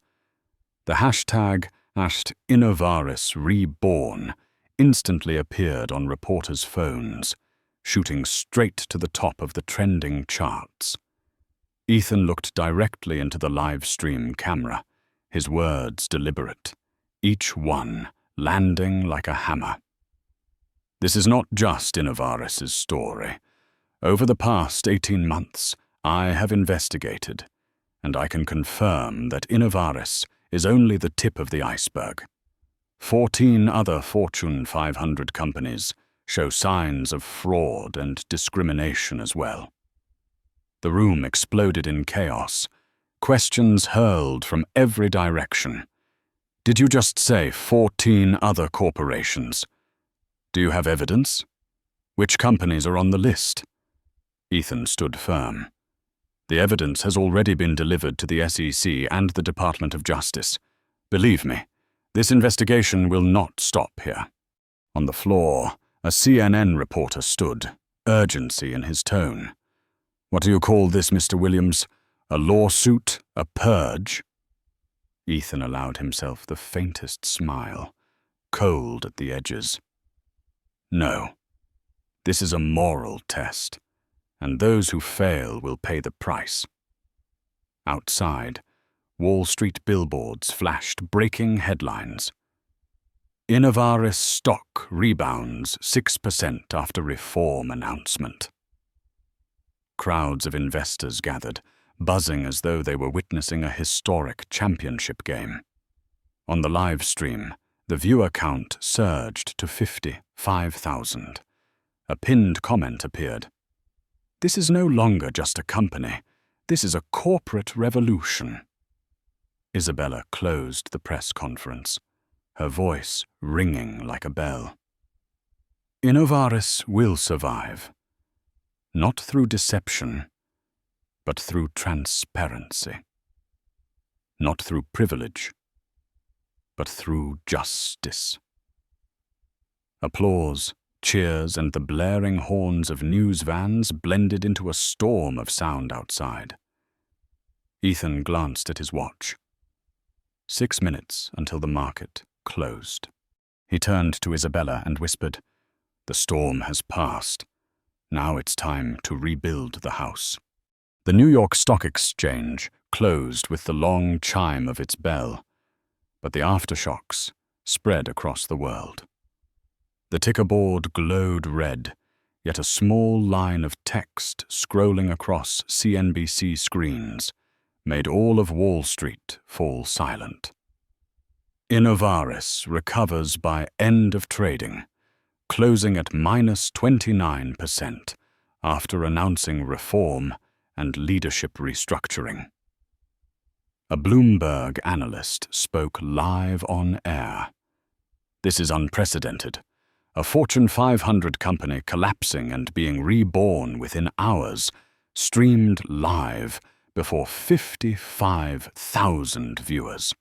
Speaker 1: The hashtag #InnovarisReborn instantly appeared on reporters' phones, shooting straight to the top of the trending charts. Ethan looked directly into the live stream camera, his words deliberate, each one landing like a hammer. This is not just Innovaris's story. Over the past 18 months, I have investigated, and I can confirm that Innovaris is only the tip of the iceberg. 14 other Fortune 500 companies show signs of fraud and discrimination as well. The room exploded in chaos, questions hurled from every direction. Did you just say 14 other corporations? Do you have evidence? Which companies are on the list? Ethan stood firm. The evidence has already been delivered to the SEC and the Department of Justice. Believe me, this investigation will not stop here. On the floor, a CNN reporter stood, urgency in his tone. What do you call this, Mr. Williams? A lawsuit? A purge? Ethan allowed himself the faintest smile, cold at the edges. No, this is a moral test, and those who fail will pay the price. Outside, Wall Street billboards flashed breaking headlines. Innovaris stock rebounds 6% after reform announcement. crowds of investors gathered, buzzing as though they were witnessing a historic championship game. On the live stream, the viewer count surged to 55,000. A pinned comment appeared. "This is no longer just a company. This is a corporate revolution." Isabella closed the press conference, her voice ringing like a bell. Innovaris will survive, not through deception, but through transparency. Not through privilege, but through justice. Applause, cheers, and the blaring horns of news vans blended into a storm of sound outside. Ethan glanced at his watch. 6 minutes until the market closed. He turned to Isabella and whispered, "The storm has passed. Now it's time to rebuild the house." The New York Stock Exchange closed with the long chime of its bell, but the aftershocks spread across the world. The ticker board glowed red, yet a small line of text scrolling across CNBC screens made all of Wall Street fall silent. Innovaris recovers by end of trading, closing at -29% after announcing reform and leadership restructuring. A Bloomberg analyst spoke live on air. "This is unprecedented. A Fortune 500 company collapsing and being reborn within hours, streamed live before 55,000 viewers."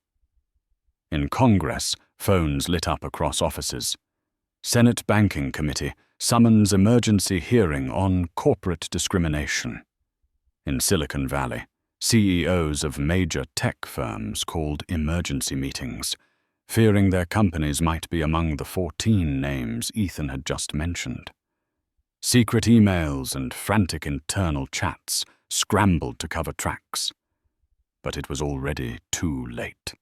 Speaker 1: In Congress, phones lit up across offices. Senate Banking Committee summons emergency hearing on corporate discrimination. In Silicon Valley, CEOs of major tech firms called emergency meetings, fearing their companies might be among the 14 names Ethan had just mentioned. Secret emails and frantic internal chats scrambled to cover tracks. But it was already too late.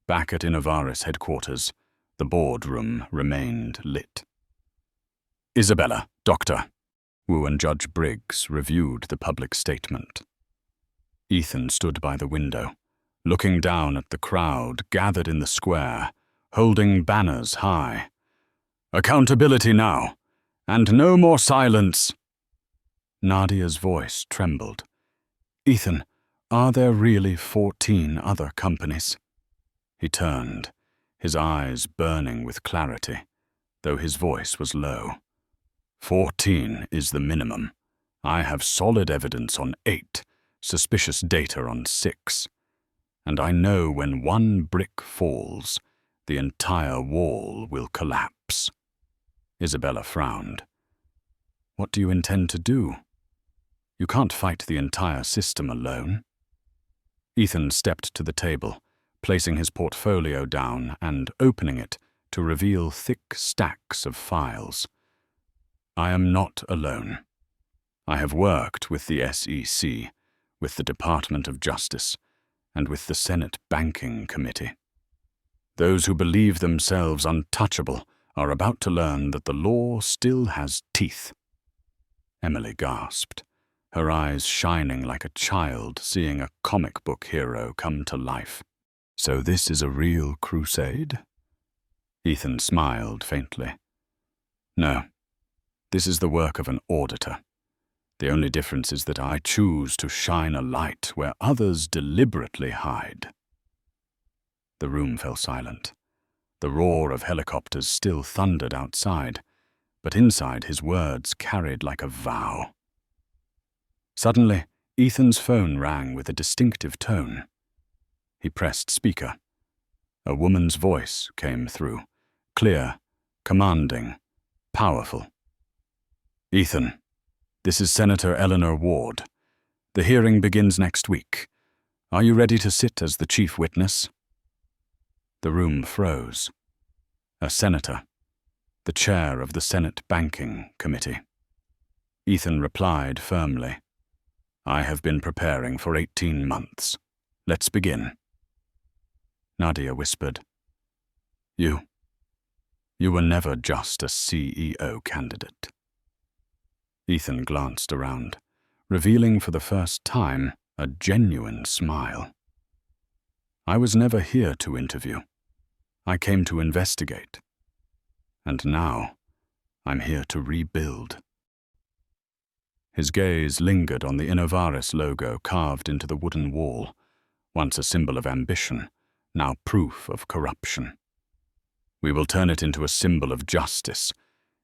Speaker 1: Back at Innovaris headquarters, the boardroom remained lit. "Isabella, Doctor." Wu and Judge Briggs reviewed the public statement. Ethan stood by the window, looking down at the crowd gathered in the square, holding banners high. "Accountability now, and no more silence." Nadia's voice trembled. "Ethan, are there really 14 other companies?" He turned, his eyes burning with clarity, though his voice was low. 14 is the minimum. I have solid evidence on 8, suspicious data on 6. And I know when one brick falls, the entire wall will collapse." Isabella frowned. "What do you intend to do? You can't fight the entire system alone." Ethan stepped to the table, placing his portfolio down and opening it to reveal thick stacks of files. "I am not alone. I have worked with the SEC, with the Department of Justice, and with the Senate Banking Committee. Those who believe themselves untouchable are about to learn that the law still has teeth." Emily gasped, her eyes shining like a child seeing a comic book hero come to life. "So this is a real crusade?" Ethan smiled faintly. "No, this is the work of an auditor. The only difference is that I choose to shine a light where others deliberately hide." The room fell silent. The roar of helicopters still thundered outside, but inside his words carried like a vow. Suddenly, Ethan's phone rang with a distinctive tone. He pressed speaker. A woman's voice came through, clear, commanding, powerful. "Ethan, this is Senator Eleanor Ward. The hearing begins next week. Are you ready to sit as the chief witness?" The room froze. A senator, the chair of the Senate Banking Committee. Ethan replied firmly, "I have been preparing for 18 months. Let's begin." Nadia whispered, You were never just a CEO candidate." Ethan glanced around, revealing for the first time a genuine smile. "I was never here to interview. I came to investigate. And now, I'm here to rebuild." His gaze lingered on the Innovaris logo carved into the wooden wall, once a symbol of ambition, now proof of corruption. "We will turn it into a symbol of justice.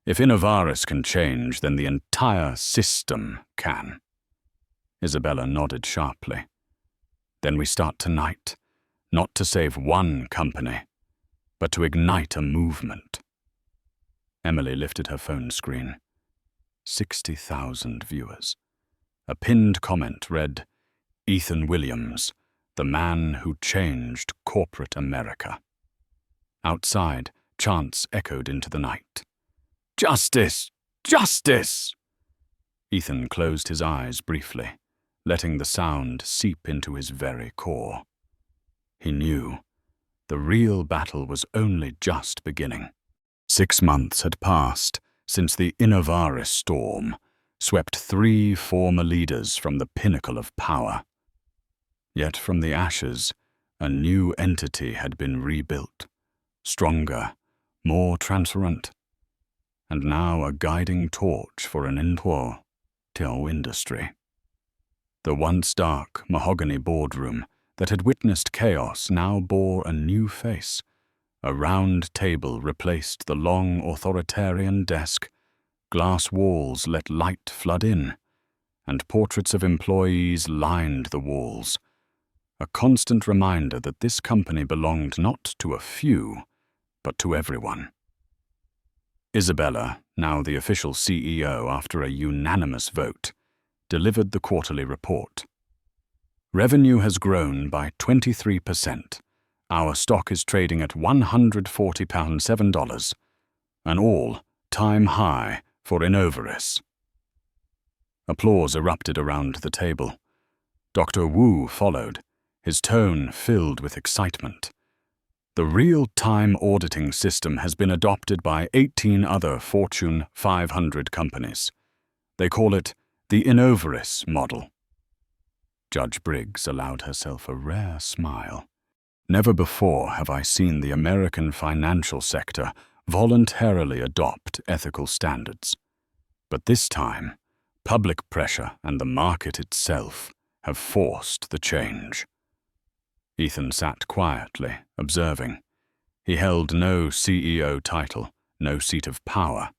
Speaker 1: If Innovaris can change, then the entire system can." Isabella nodded sharply. "Then we start tonight, not to save one company, but to ignite a movement." Emily lifted her phone screen. 60,000 viewers. A pinned comment read, "Ethan Williams, the man who changed corporate America." Outside, chants echoed into the night. "Justice! Justice!" Ethan closed his eyes briefly, letting the sound seep into his very core. He knew the real battle was only just beginning. 6 months had passed since the Innovaris storm swept 3 former leaders from the pinnacle of power. Yet from the ashes, a new entity had been rebuilt, stronger, more transparent, and now a guiding torch for an unforgettable industry. The once dark mahogany boardroom that had witnessed chaos now bore a new face. A round table replaced the long authoritarian desk, glass walls let light flood in, and portraits of employees lined the walls. A constant reminder that this company belonged not to a few, but to everyone. Isabella, now the official CEO after a unanimous vote, delivered the quarterly report. "Revenue has grown by 23%. Our stock is trading at £140.07, an all-time high for Innovaris." Applause erupted around the table. Dr. Wu followed, his tone filled with excitement. "The real-time auditing system has been adopted by 18 other Fortune 500 companies. They call it the Innovaris model." Judge Briggs allowed herself a rare smile. "Never before have I seen the American financial sector voluntarily adopt ethical standards. But this time, public pressure and the market itself have forced the change." Ethan sat quietly, observing. He held no CEO title, no seat of power.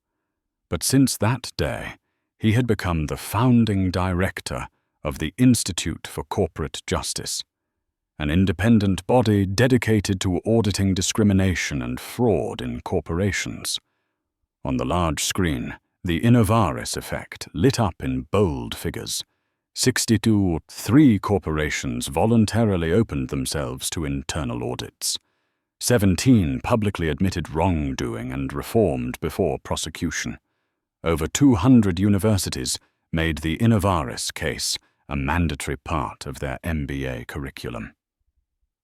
Speaker 1: But since that day, he had become the founding director of the Institute for Corporate Justice, an independent body dedicated to auditing discrimination and fraud in corporations. On the large screen, the Innovaris effect lit up in bold figures. 62 corporations voluntarily opened themselves to internal audits. 17 publicly admitted wrongdoing and reformed before prosecution. Over 200 universities made the Innovaris case a mandatory part of their MBA curriculum.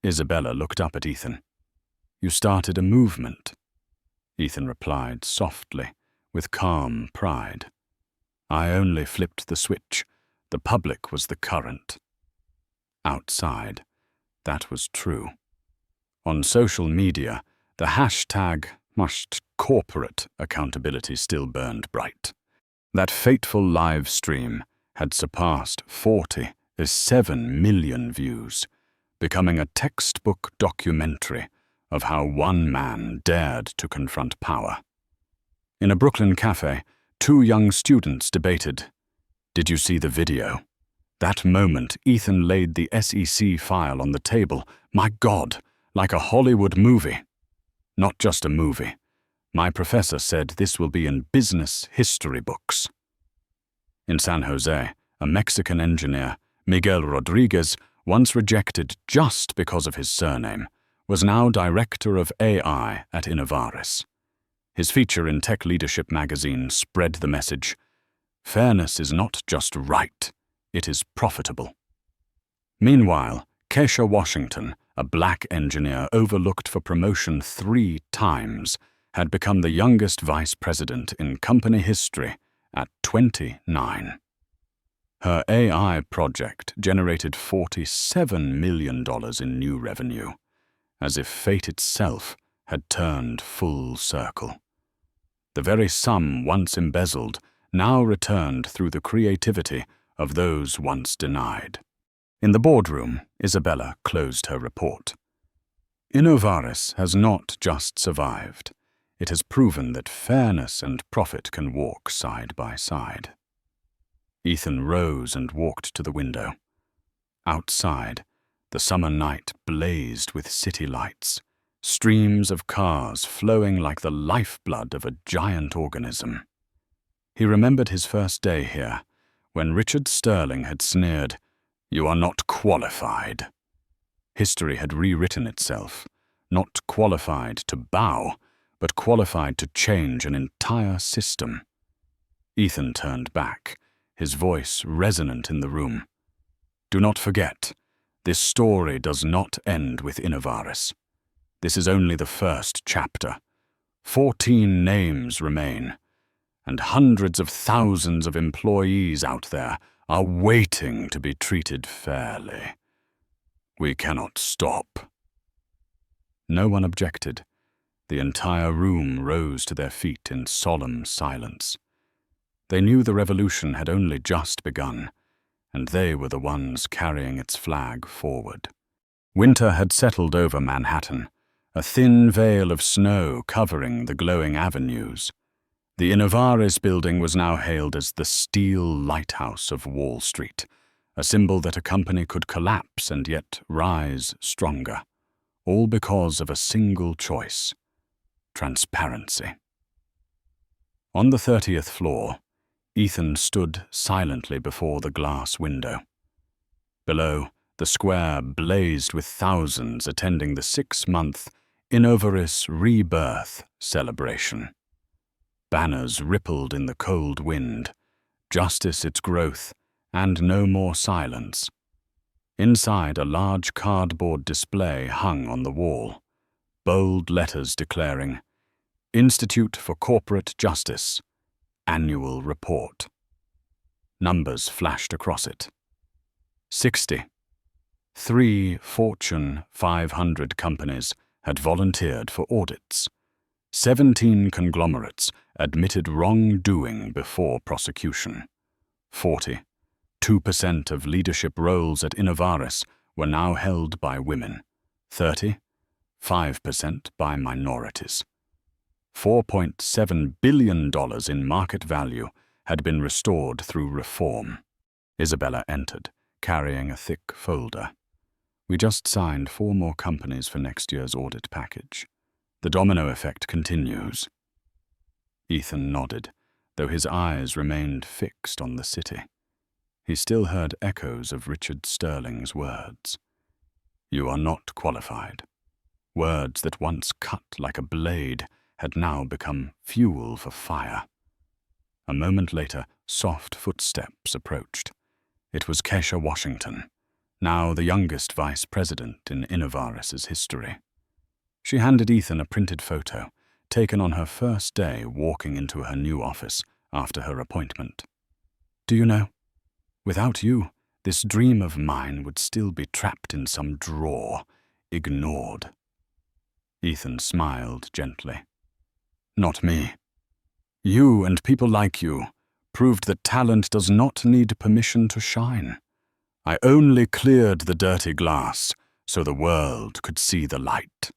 Speaker 1: Isabella looked up at Ethan. "You started a movement," Ethan replied softly, with calm pride. "I only flipped the switch. The public was the current." Outside, that was true. On social media, the hashtag #corporate accountability still burned bright. That fateful live stream had surpassed 47 million views, becoming a textbook documentary of how one man dared to confront power. In a Brooklyn cafe, 2 young students debated. "Did you see the video?" That moment, Ethan laid the SEC file on the table. My God, like a Hollywood movie. Not just a movie. My professor said this will be in business history books. In San Jose, a Mexican engineer, Miguel Rodriguez, once rejected just because of his surname, was now director of AI at Innovaris. His feature in Tech Leadership magazine spread the message: fairness is not just right, it is profitable. Meanwhile, Keisha Washington, a black engineer overlooked for promotion 3 times, had become the youngest vice president in company history at 29. Her AI project generated $47 million in new revenue, as if fate itself had turned full circle. The very sum once embezzled now returned through the creativity of those once denied. In the boardroom, Isabella closed her report. Innovaris has not just survived. It has proven that fairness and profit can walk side by side. Ethan rose and walked to the window. Outside, the summer night blazed with city lights, streams of cars flowing like the lifeblood of a giant organism. He remembered his first day here, when Richard Sterling had sneered, "You are not qualified." History had rewritten itself, not qualified to bow, but qualified to change an entire system. Ethan turned back, his voice resonant in the room. "Do not forget, this story does not end with Innovaris. This is only the first chapter. 14 names remain, and hundreds of thousands of employees out there are waiting to be treated fairly. We cannot stop." No one objected. The entire room rose to their feet in solemn silence. They knew the revolution had only just begun, and they were the ones carrying its flag forward. Winter had settled over Manhattan, a thin veil of snow covering the glowing avenues. The Innovaris building was now hailed as the steel lighthouse of Wall Street, a symbol that a company could collapse and yet rise stronger, all because of a single choice: transparency. On the 30th floor, Ethan stood silently before the glass window. Below, the square blazed with thousands attending the 6-month Innovaris Rebirth celebration. Banners rippled in the cold wind, justice its growth, and no more silence. Inside, a large cardboard display hung on the wall, bold letters declaring, "Institute for Corporate Justice, Annual Report." Numbers flashed across it. 60. 3 Fortune 500 companies had volunteered for audits. 17 conglomerates admitted wrongdoing before prosecution. 40. 2% of leadership roles at Innovaris were now held by women. 30. 5% by minorities. $4.7 billion in market value had been restored through reform. Isabella entered, carrying a thick folder. "We just signed 4 more companies for next year's audit package. The domino effect continues." Ethan nodded, though his eyes remained fixed on the city. He still heard echoes of Richard Sterling's words. "You are not qualified." Words that once cut like a blade had now become fuel for fire. A moment later, soft footsteps approached. It was Keisha Washington, now the youngest vice president in Innovaris's history. She handed Ethan a printed photo, taken on her first day walking into her new office after her appointment. "Do you know, without you, this dream of mine would still be trapped in some drawer, ignored." Ethan smiled gently. "Not me. You and people like you proved that talent does not need permission to shine. I only cleared the dirty glass so the world could see the light."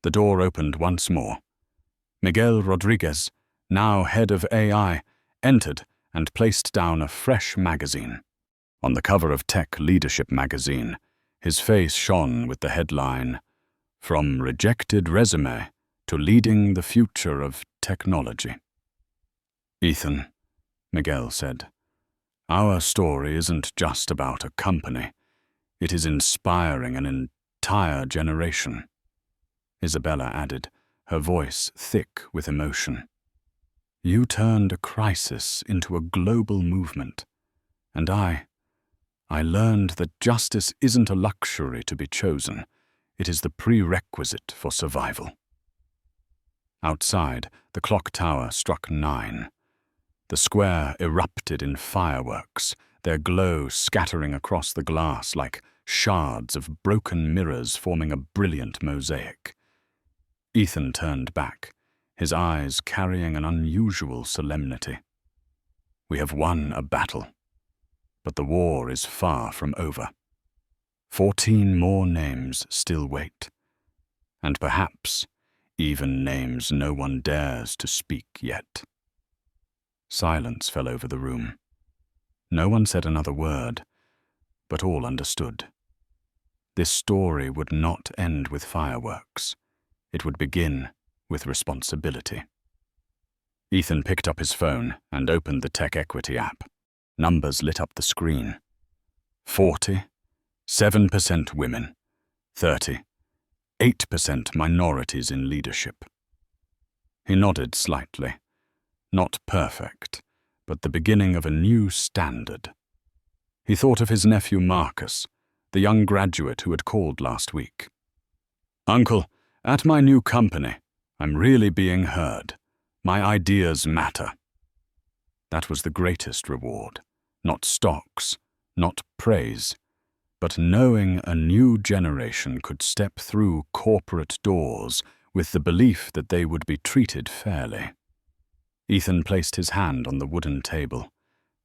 Speaker 1: The door opened once more. Miguel Rodriguez, now head of AI, entered and placed down a fresh magazine. On the cover of Tech Leadership magazine, his face shone with the headline, "From Rejected Resume to Leading the Future of Technology." "Ethan," Miguel said, "our story isn't just about a company. It is inspiring an entire generation." Isabella added, her voice thick with emotion. "You turned a crisis into a global movement, and I learned that justice isn't a luxury to be chosen. It is the prerequisite for survival." Outside, the clock tower struck 9. The square erupted in fireworks, their glow scattering across the glass like shards of broken mirrors forming a brilliant mosaic. Ethan turned back, his eyes carrying an unusual solemnity. We have won a battle, but the war is far from over. 14 more names still wait, and perhaps even names no one dares to speak yet. Silence fell over the room. No one said another word, but all understood. This story would not end with fireworks. It would begin with responsibility. Ethan picked up his phone and opened the Tech Equity app. Numbers lit up the screen. 40, 7% women, 30, 8% minorities in leadership. He nodded slightly. Not perfect, but the beginning of a new standard. He thought of his nephew Marcus, the young graduate who had called last week. "Uncle, at my new company, I'm really being heard. My ideas matter." That was the greatest reward. Not stocks, not praise, but knowing a new generation could step through corporate doors with the belief that they would be treated fairly. Ethan placed his hand on the wooden table,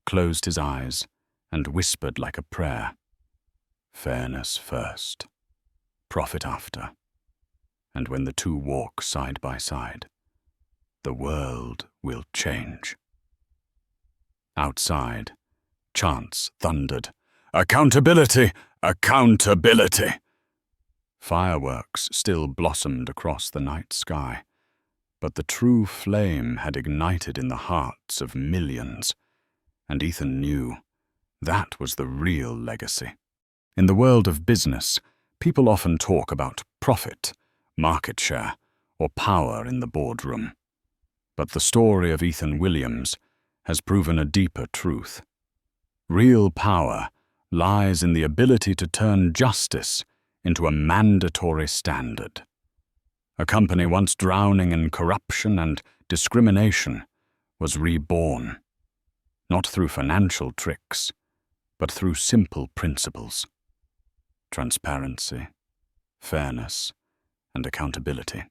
Speaker 1: closed his eyes, and whispered like a prayer. Fairness first, profit after. And when the two walk side by side, the world will change. Outside, chants thundered, "Accountability! Accountability!" Fireworks still blossomed across the night sky, but the true flame had ignited in the hearts of millions, and Ethan knew that was the real legacy. In the world of business, people often talk about profit, market share, or power in the boardroom. But the story of Ethan Williams has proven a deeper truth. Real power lies in the ability to turn justice into a mandatory standard. A company once drowning in corruption and discrimination was reborn, not through financial tricks, but through simple principles: transparency, fairness, and accountability.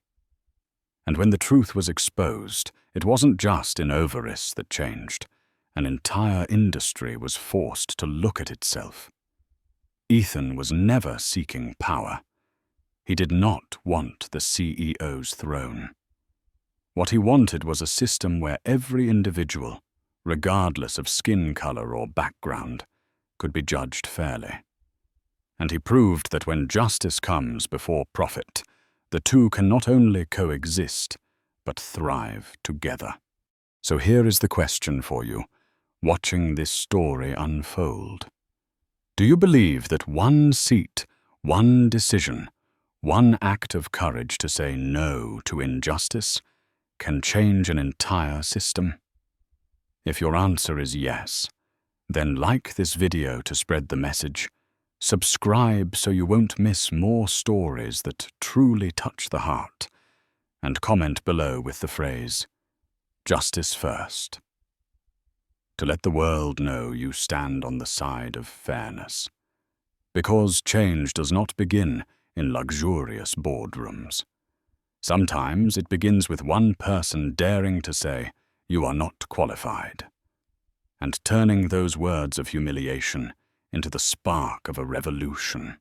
Speaker 1: And when the truth was exposed, it wasn't just Innovaris that changed. An entire industry was forced to look at itself. Ethan was never seeking power. He did not want the CEO's throne. What he wanted was a system where every individual, regardless of skin color or background, could be judged fairly. And he proved that when justice comes before profit, the two can not only coexist, but thrive together. So here is the question for you, watching this story unfold. Do you believe that one seat, one decision, one act of courage to say no to injustice can change an entire system? If your answer is yes, then like this video to spread the message, subscribe so you won't miss more stories that truly touch the heart, and comment below with the phrase, "Justice first," to let the world know you stand on the side of fairness. Because change does not begin in luxurious boardrooms. Sometimes it begins with one person daring to say, "You are not qualified," and turning those words of humiliation into the spark of a revolution.